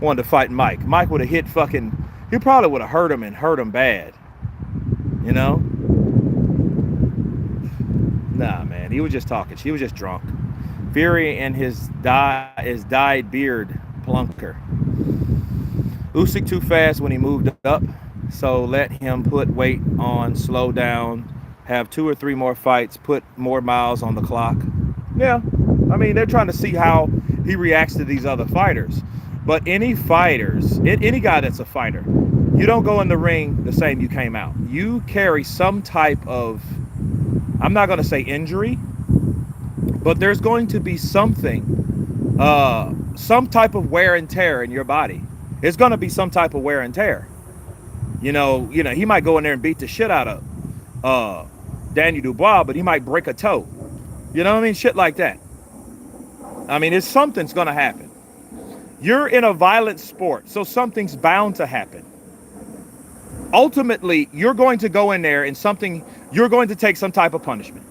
wanted to fight Mike. Mike would have hit fucking, he probably would have hurt him and hurt him bad. You know? Nah, man, he was just talking. She was just drunk. Fury and his dyed beard plunker. Usyk too fast when he moved up, so let him put weight on, slow down, have 2 or 3 more fights, put more miles on the clock. Yeah, I mean, they're trying to see how he reacts to these other fighters. But any fighters, any guy that's a fighter, you don't go in the ring the same you came out. You carry some type of, I'm not going to say injury, but there's going to be something, some type of wear and tear in your body. It's going to be some type of wear and tear. You know, he might go in there and beat the shit out of Daniel Dubois, but he might break a toe. You know what I mean? Shit like that. I mean, it's something's going to happen. You're in a violent sport, so something's bound to happen. Ultimately, you're going to go in there and you're going to take some type of punishment.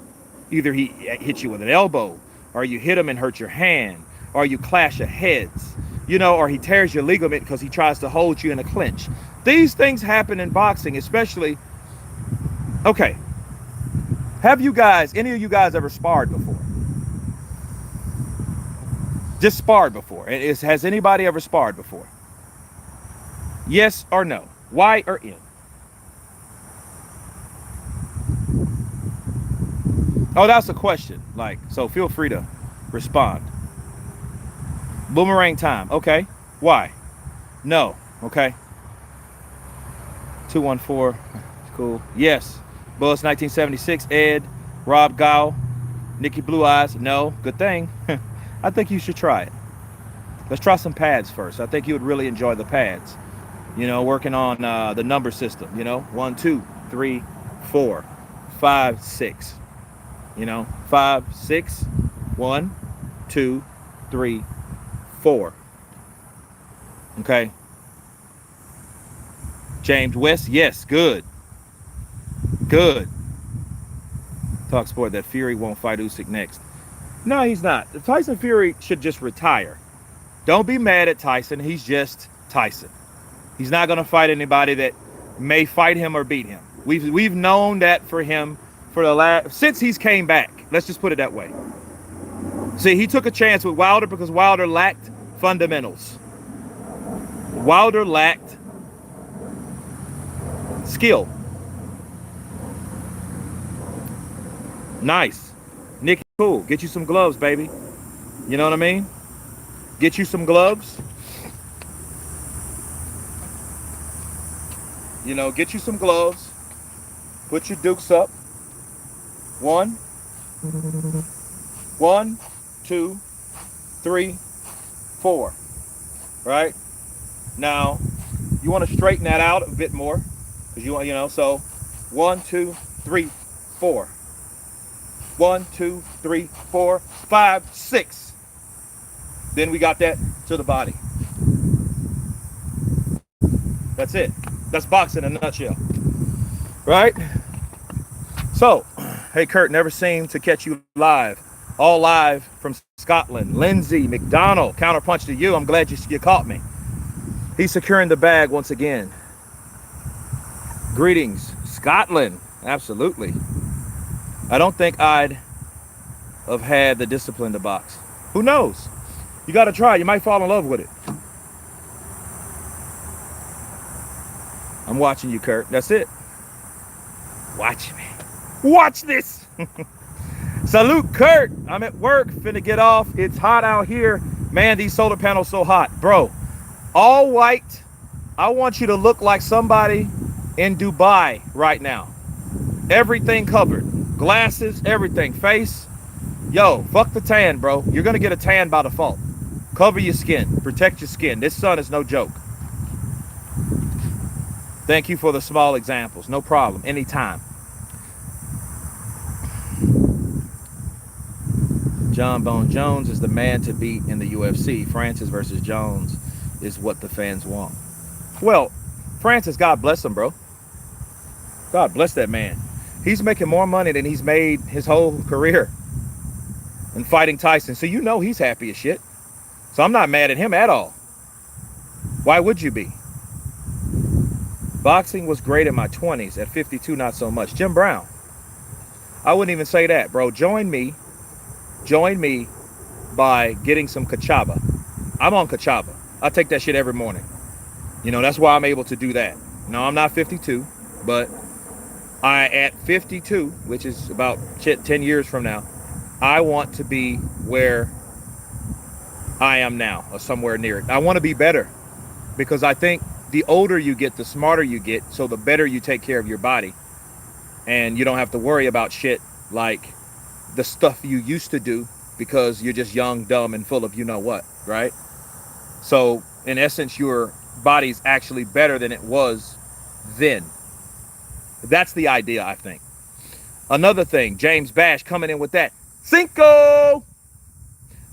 Either he hits you with an elbow, or you hit him and hurt your hand, or you clash of heads, or he tears your ligament because he tries to hold you in a clinch. These things happen in boxing, especially. Okay. Have any of you guys ever sparred before? Just sparred before? Has anybody ever sparred before? Yes or no? Y or N? Oh, that's a question. So feel free to respond. Boomerang time. Okay. Why? No. Okay. 214. Cool. Yes. Buzz 1976. Ed. Rob Gow. Nikki Blue Eyes. No. Good thing. I think you should try it. Let's try some pads first. I think you would really enjoy the pads. Working on the number system. 1, 2, 3, 4, 5, 6. 5, 6, 1, 2, 3, 4. Okay. James West, yes, good. Good. Talk sport that Fury won't fight Usyk next. No, he's not. Tyson Fury should just retire. Don't be mad at Tyson. He's just Tyson. He's not going to fight anybody that may fight him or beat him. We've known that for him since he's came back. Let's just put it that way. See, he took a chance with Wilder because Wilder lacked fundamentals. Wilder lacked skill. Nice. Nicky, cool. Get you some gloves, baby. You know what I mean? Get you some gloves. Get you some gloves. Put your dukes up. 1, 2, 3, 4. Right? Now, you want to straighten that out a bit more. Because so 1, 2, 3, 4. 1, 2, 3, 4, 5, 6. Then we got that to the body. That's it. That's boxing in a nutshell. Right? So, hey, Kurt, never seemed to catch you live. All live from Scotland. Lindsay McDonald, counterpunch to you. I'm glad you caught me. He's securing the bag once again. Greetings, Scotland. Absolutely. I don't think I'd have had the discipline to box. Who knows? You got to try. You might fall in love with it. I'm watching you, Kurt. That's it. Watch me. Watch this. Salute, Kurt. I'm at work. Finna get off. It's hot out here. Man, these solar panels so hot. Bro, all white. I want you to look like somebody in Dubai right now. Everything covered. Glasses, everything. Face. Yo, fuck the tan, bro. You're going to get a tan by default. Cover your skin. Protect your skin. This sun is no joke. Thank you for the small examples. No problem. Anytime. John Bone Jones is the man to beat in the UFC. Francis versus Jones is what the fans want. Well, Francis, God bless him, bro. God bless that man. He's making more money than he's made his whole career in fighting Tyson. So he's happy as shit. So I'm not mad at him at all. Why would you be? Boxing was great in my 20s. At 52, not so much. Jim Brown. I wouldn't even say that, bro. Join me by getting some cachava. I'm on cachava. I take that shit every morning. You know, that's why I'm able to do that. No, I'm not 52, but at 52, which is about 10 years from now, I want to be where I am now, or somewhere near it. I want to be better, because I think the older you get, the smarter you get, so the better you take care of your body. And you don't have to worry about shit like the stuff you used to do, because you're just young, dumb, and full of you know what, right? So in essence, your body's actually better than it was then. That's the idea, I think. Another thing, James Bash coming in with that. Cinco!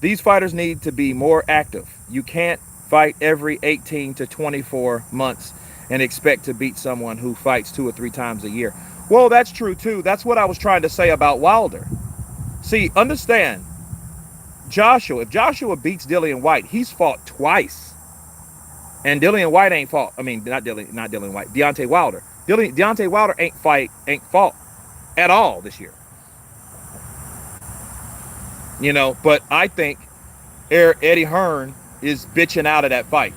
These fighters need to be more active. You can't fight every 18 to 24 months and expect to beat someone who fights 2 or 3 times a year. Well, that's true too. That's what I was trying to say about Wilder. See, understand, Joshua, if Joshua beats Dillian White, he's fought twice. And Dillian White ain't fought. I mean, not Dillian White, Deontay Wilder. Deontay Wilder ain't fought at all this year. You know, but I think Eddie Hearn is bitching out of that fight.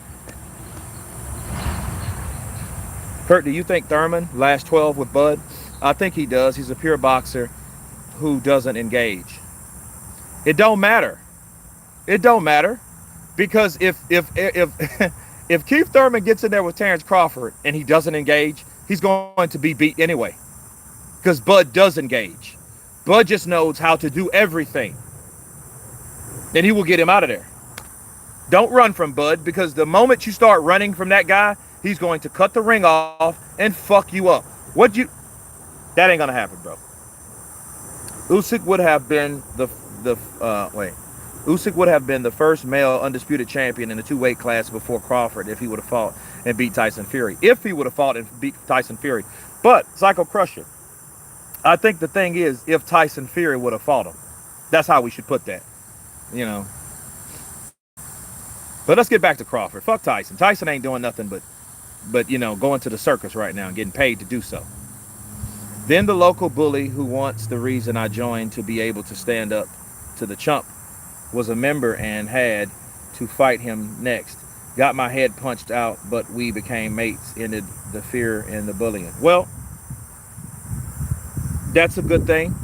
Kurt, do you think Thurman lasts 12 with Bud? I think he does. He's a pure boxer who doesn't engage. It don't matter. It don't matter, because if if Keith Thurman gets in there with Terrence Crawford and he doesn't engage, he's going to be beat anyway, because Bud does engage. Bud just knows how to do everything, and he will get him out of there. Don't run from Bud, because the moment you start running from that guy, he's going to cut the ring off and fuck you up. That ain't gonna happen, bro. Usyk would have been Usyk would have been the first male undisputed champion in the 2-weight class before Crawford if he would have fought and beat Tyson Fury. If he would have fought and beat Tyson Fury. But, Psycho Crusher, I think the thing is, if Tyson Fury would have fought him. That's how we should put that. You know. But let's get back to Crawford. Fuck Tyson. Tyson ain't doing nothing but you know, going to the circus right now and getting paid to do so. Then the local bully who wants the reason I joined to be able to stand up to the chump was a member and had to fight him next. Got my head punched out, but we became mates. Ended the fear and the bullying. Well, that's a good thing,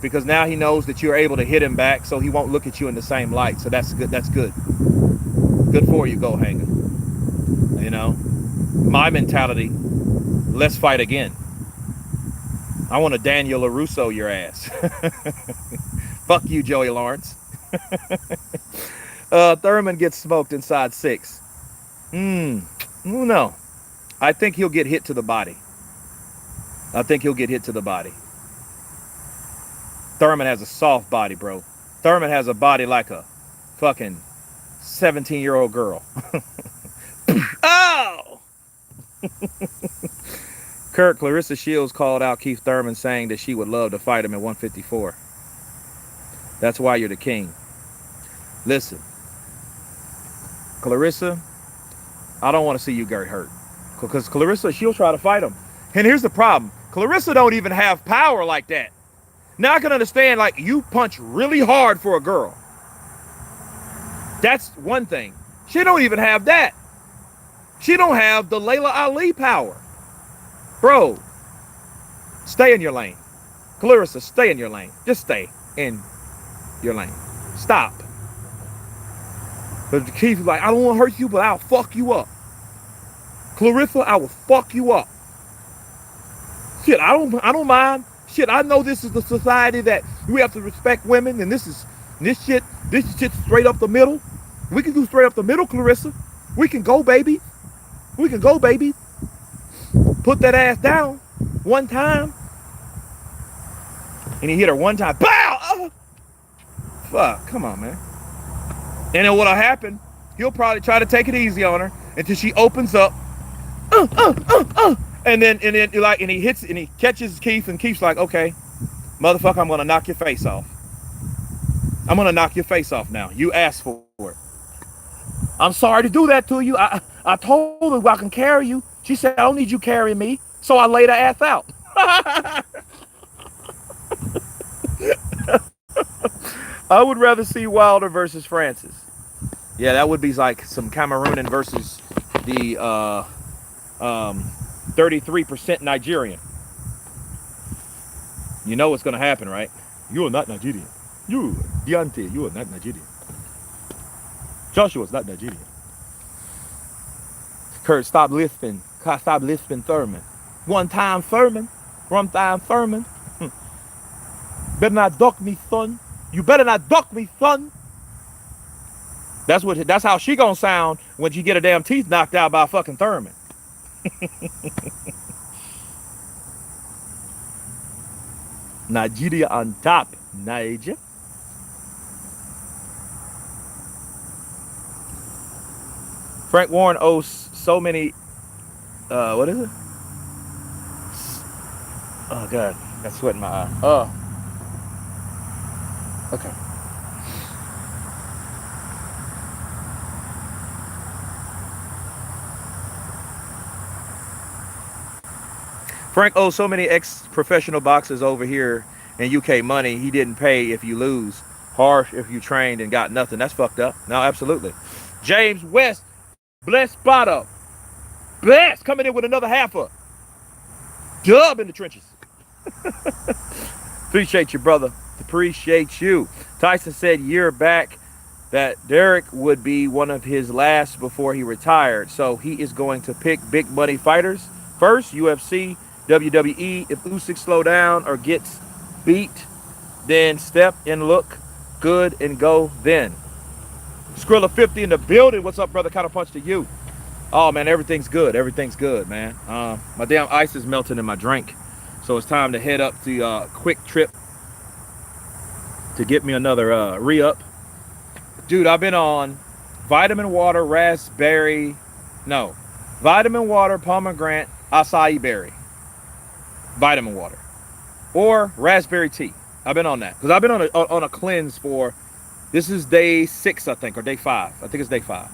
because now he knows that you're able to hit him back, so he won't look at you in the same light. So that's good. That's good. Good for you, Go Hanger. You know, my mentality, let's fight again. I want to Daniel LaRusso your ass. Fuck you, Joey Lawrence. Thurman gets smoked inside 6. No. I think he'll get hit to the body. Thurman has a soft body, bro. Thurman has a body like a fucking 17-year-old girl. Oh! Kurt, Clarissa Shields called out Keith Thurman saying that she would love to fight him at 154. That's why you're the king. Listen, Clarissa, I don't want to see you get hurt, because Clarissa, she'll try to fight him. And here's the problem. Clarissa don't even have power like that. Now I can understand, like, you punch really hard for a girl. That's one thing. She don't even have that. She don't have the Layla Ali power. Bro, stay in your lane. Clarissa, stay in your lane. Just stay in your lane. Stop. But Keith is like, I don't want to hurt you, but I'll fuck you up. Clarissa, I will fuck you up. Shit, I don't mind. Shit, I know this is the society that we have to respect women, and this shit straight up the middle. We can do straight up the middle, Clarissa. We can go, baby. We can go, baby. Put that ass down one time. And he hit her one time. Pow! Oh. Fuck, come on, man. And then what'll happen, he'll probably try to take it easy on her until she opens up. And then he hits, and he catches Keith, and Keith's like, okay, motherfucker, I'm gonna knock your face off. I'm gonna knock your face off now. You asked for it. I'm sorry to do that to you. I I told her I can carry you. She said, I don't need you carrying me. So I laid her ass out. I would rather see Wilder versus Francis. Yeah, that would be like some Cameroonian versus the 33% Nigerian. You know what's going to happen, right? You are not Nigerian. You, didnt, you are not Nigerian. Joshua's not Nigerian. Kurt, stop lisping. Stop lisping Thurman. One time Thurman. Better not duck me, son. You better not duck me, son. That's how she gonna sound when you get her damn teeth knocked out by a fucking Thurman. Nigeria on top, Niger. Frank Warren owes so many. What is it? Oh God, got sweat in my eye. Okay. Frank owes so many ex-professional boxers over here in UK money he didn't pay if you lose. Harsh if you trained and got nothing. That's fucked up. No, absolutely. James West, blessed Spotto. Bless coming in with another halfer. Dub in the trenches. Appreciate you, brother. Appreciate you. Tyson said year back that Derek would be one of his last before he retired. So he is going to pick big money fighters first, UFC, WWE. If Usyk slow down or gets beat, then step and look good and go then. Skrilla 50 in the building. What's up, brother? Kind of punch to you. Oh man, everything's good. Everything's good, man. My damn ice is melting in my drink, so it's time to head up to Quick Trip to get me another re-up. Dude, I've been on vitamin water, vitamin water, pomegranate, acai berry, vitamin water, or raspberry tea. I've been on that because I've been on a cleanse for, this is day 6, I think, or day 5. I think it's day 5.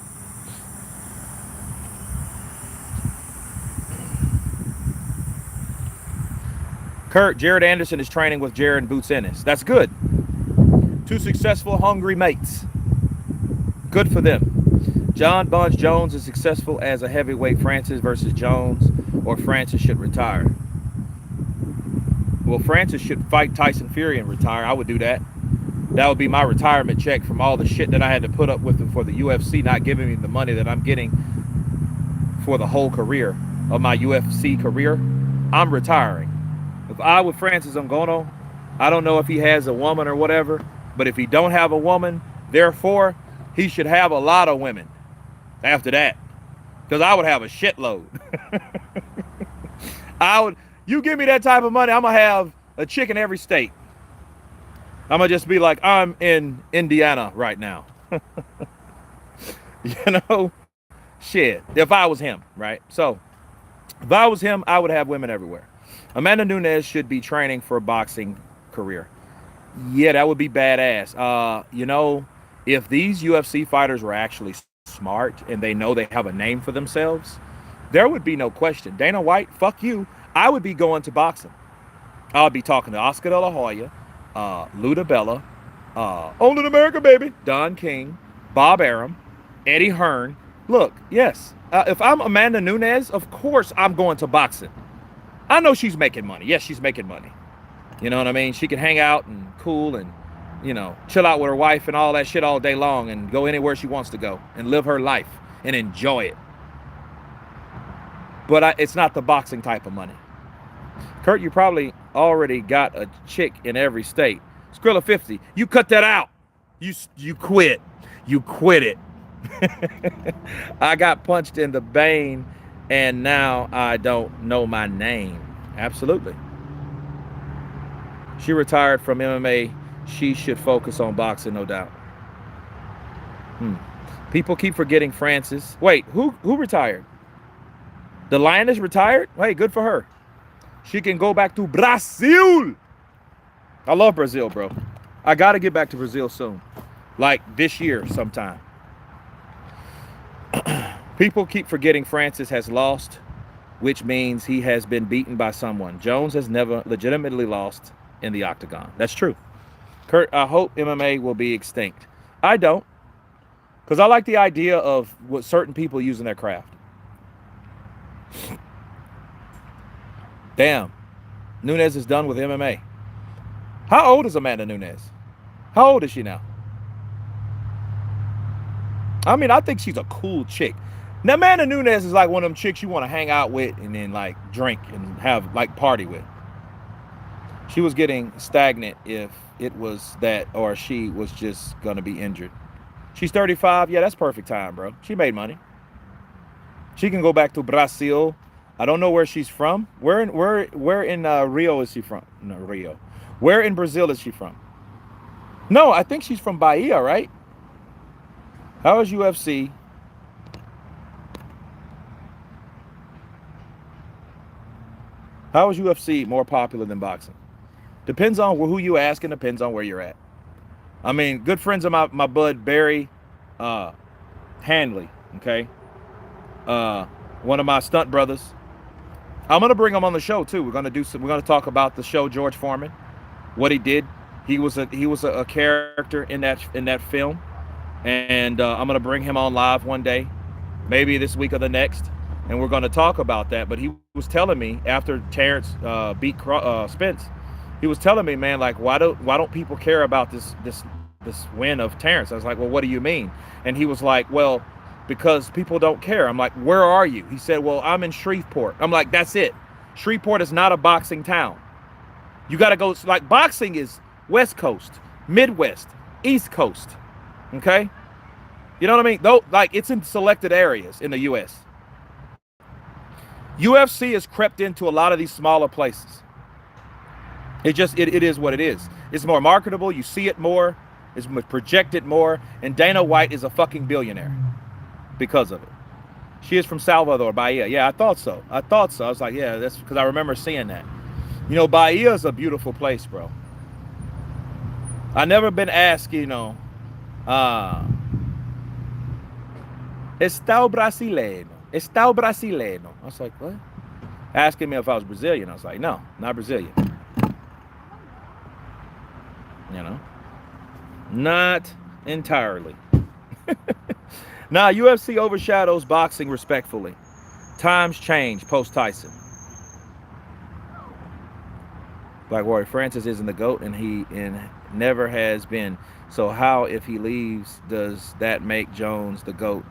Kurt, Jared Anderson is training with Jared Boots Ennis. That's good. 2 successful, hungry mates. Good for them. John Bunch Jones is successful as a heavyweight. Francis versus Jones, or Francis should retire. Well, Francis should fight Tyson Fury and retire. I would do that. That would be my retirement check from all the shit that I had to put up with for the UFC not giving me the money that I'm getting for the whole career of my UFC career. I'm retiring. If I with Francis Ngannou, I don't know if he has a woman or whatever, but if he don't have a woman, therefore, he should have a lot of women after that. Because I would have a shitload. You give me that type of money, I'm going to have a chick in every state. I'm going to just be like, I'm in Indiana right now. You know? Shit. If I was him, right? So, if I was him, I would have women everywhere. Amanda Nunes should be training for a boxing career. Yeah, that would be badass. You know, if these UFC fighters were actually smart and they know they have a name for themselves, there would be no question. Dana White, fuck you. I would be going to boxing. I would be talking to Oscar De La Hoya, Luda Bella, Only in America, baby, Don King, Bob Arum, Eddie Hearn. Look, yes, if I'm Amanda Nunes, of course I'm going to boxing. I know she's making money. Yes, she's making money. You know what I mean? She can hang out and cool and, you know, chill out with her wife and all that shit all day long and go anywhere she wants to go and live her life and enjoy it. But it's not the boxing type of money. Kurt, you probably already got a chick in every state. Skrilla 50, you cut that out. You quit. You quit it. I got punched in the vein and now I don't know my name. Absolutely. She retired from MMA. She should focus on boxing, no doubt. People keep forgetting Francis. Wait, who retired? The Lioness retired? Hey, good for her. She can go back to Brazil. I love Brazil, bro. I got to get back to Brazil soon. Like this year sometime. People keep forgetting Francis has lost, which means he has been beaten by someone. Jones has never legitimately lost in the octagon. That's true. Kurt, I hope MMA will be extinct. I don't, because I like the idea of what certain people use in their craft. Damn. Nunes is done with MMA. How old is Amanda Nunes? How old is she now? I mean, I think she's a cool chick. Now, Amanda Nunes is like one of them chicks you want to hang out with and then like drink and have like party with. She was getting stagnant if it was that, or she was just going to be injured. She's 35. Yeah, that's perfect time, bro. She made money. She can go back to Brazil. I don't know where she's from. Where in Rio is she from? No, Rio. Where in Brazil is she from? No, I think she's from Bahia, right? How is UFC? How is UFC more popular than boxing? Depends on who you ask and depends on where you're at. I mean, good friends of my bud Barry Hanley, okay? One of my stunt brothers. I'm gonna bring him on the show too. We're gonna talk about the show George Foreman, what he did. He was a character in that film, and I'm gonna bring him on live one day, maybe this week or the next, and we're gonna talk about that. But he was telling me after Terrence beat Spence, he was telling me, man, like why don't people care about this win of Terrence? I was like, well, what do you mean? And he was like, well, because people don't care. I'm like, where are you? He said, well, I'm in Shreveport. I'm like, that's it. Shreveport is not a boxing town. You got to go, like boxing is West Coast, Midwest, East Coast. Okay? You know what I mean? Though, like it's in selected areas in the US. UFC has crept into a lot of these smaller places. It is what it is. It's more marketable. You see it more. It's projected more. And Dana White is a fucking billionaire because of it. She is from Salvador, Bahia. Yeah, I thought so. I was like, yeah, that's because I remember seeing that. You know, Bahia is a beautiful place, bro. I never been asked, you know, Estão brasileiro. Estão brasileiro. I was like, what? Asking me if I was Brazilian. I was like, no, not Brazilian. You know, not entirely. Now, UFC overshadows boxing respectfully. Times change post Tyson. Black Warrior Francis isn't the GOAT and he never has been. So how, if he leaves, does that make Jones the GOAT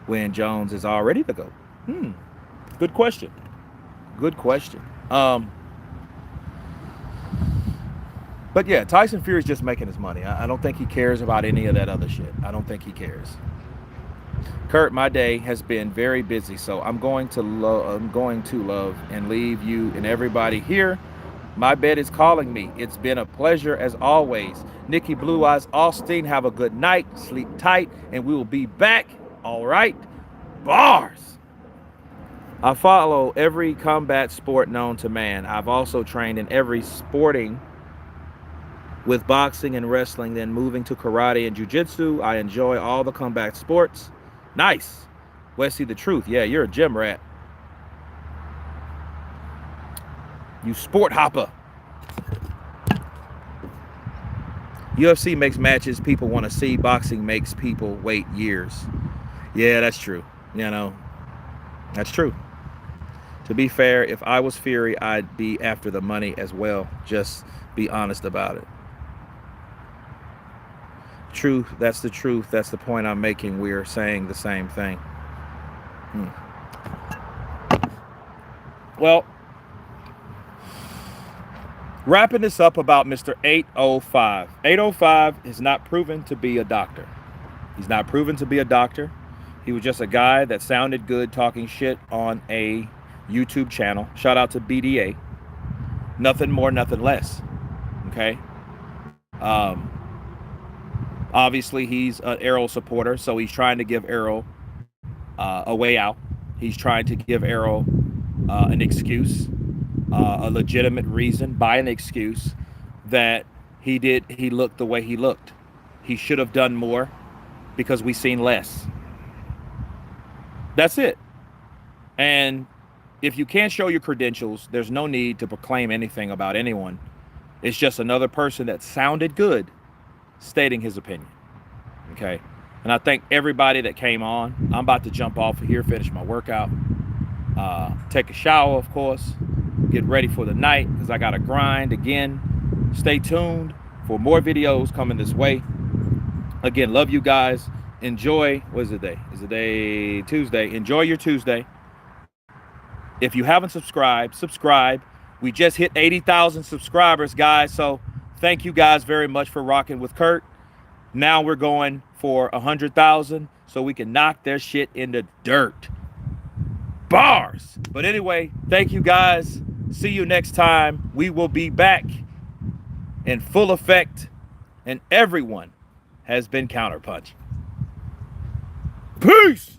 when Jones is already the GOAT? Good question. Good question. But yeah, Tyson Fury's just making his money. I don't think he cares about any of that other shit. I don't think he cares. Kurt, my day has been very busy, so I'm going to love and leave you and everybody here. My bed is calling me. It's been a pleasure as always. Nikki Blue Eyes Austin, have a good night. Sleep tight, and we will be back. All right. Bars. I follow every combat sport known to man. I've also trained in every sporting with boxing and wrestling, then moving to karate and jiu-jitsu. I enjoy all the combat sports. Nice. Wesley the Truth. Yeah, you're a gym rat. You sport hopper. UFC makes matches people want to see. Boxing makes people wait years. Yeah, that's true. You know, that's true. To be fair, if I was Fury, I'd be after the money as well. Just be honest about it. Truth, that's the truth. That's the point I'm making. We're saying the same thing. Well, wrapping this up about Mr. 805. 805 is not proven to be a doctor. He's not proven to be a doctor. He was just a guy that sounded good talking shit on a YouTube channel. Shout out to BDA. Nothing more, nothing less. Okay? Obviously, he's an Errol supporter, so he's trying to give Errol a way out. He's trying to give Errol an excuse, a legitimate reason, by an excuse that he looked the way he looked. He should have done more because we seen less. That's it. And if you can't show your credentials, there's no need to proclaim anything about anyone. It's just another person that sounded good stating his opinion. Okay. And I thank everybody that came on. I'm about to jump off of here, finish my workout, take a shower, of course, get ready for the night because I got to grind again. Stay tuned for more videos coming this way. Again, love you guys. Enjoy. What is the day? Is the day Tuesday? Enjoy your Tuesday. If you haven't subscribed, subscribe. We just hit 80,000 subscribers, guys. So thank you guys very much for rocking with Kurt. Now we're going for 100,000 so we can knock their shit in the dirt. Bars. But anyway, thank you guys. See you next time. We will be back in full effect, and everyone has been counterpunched. Peace.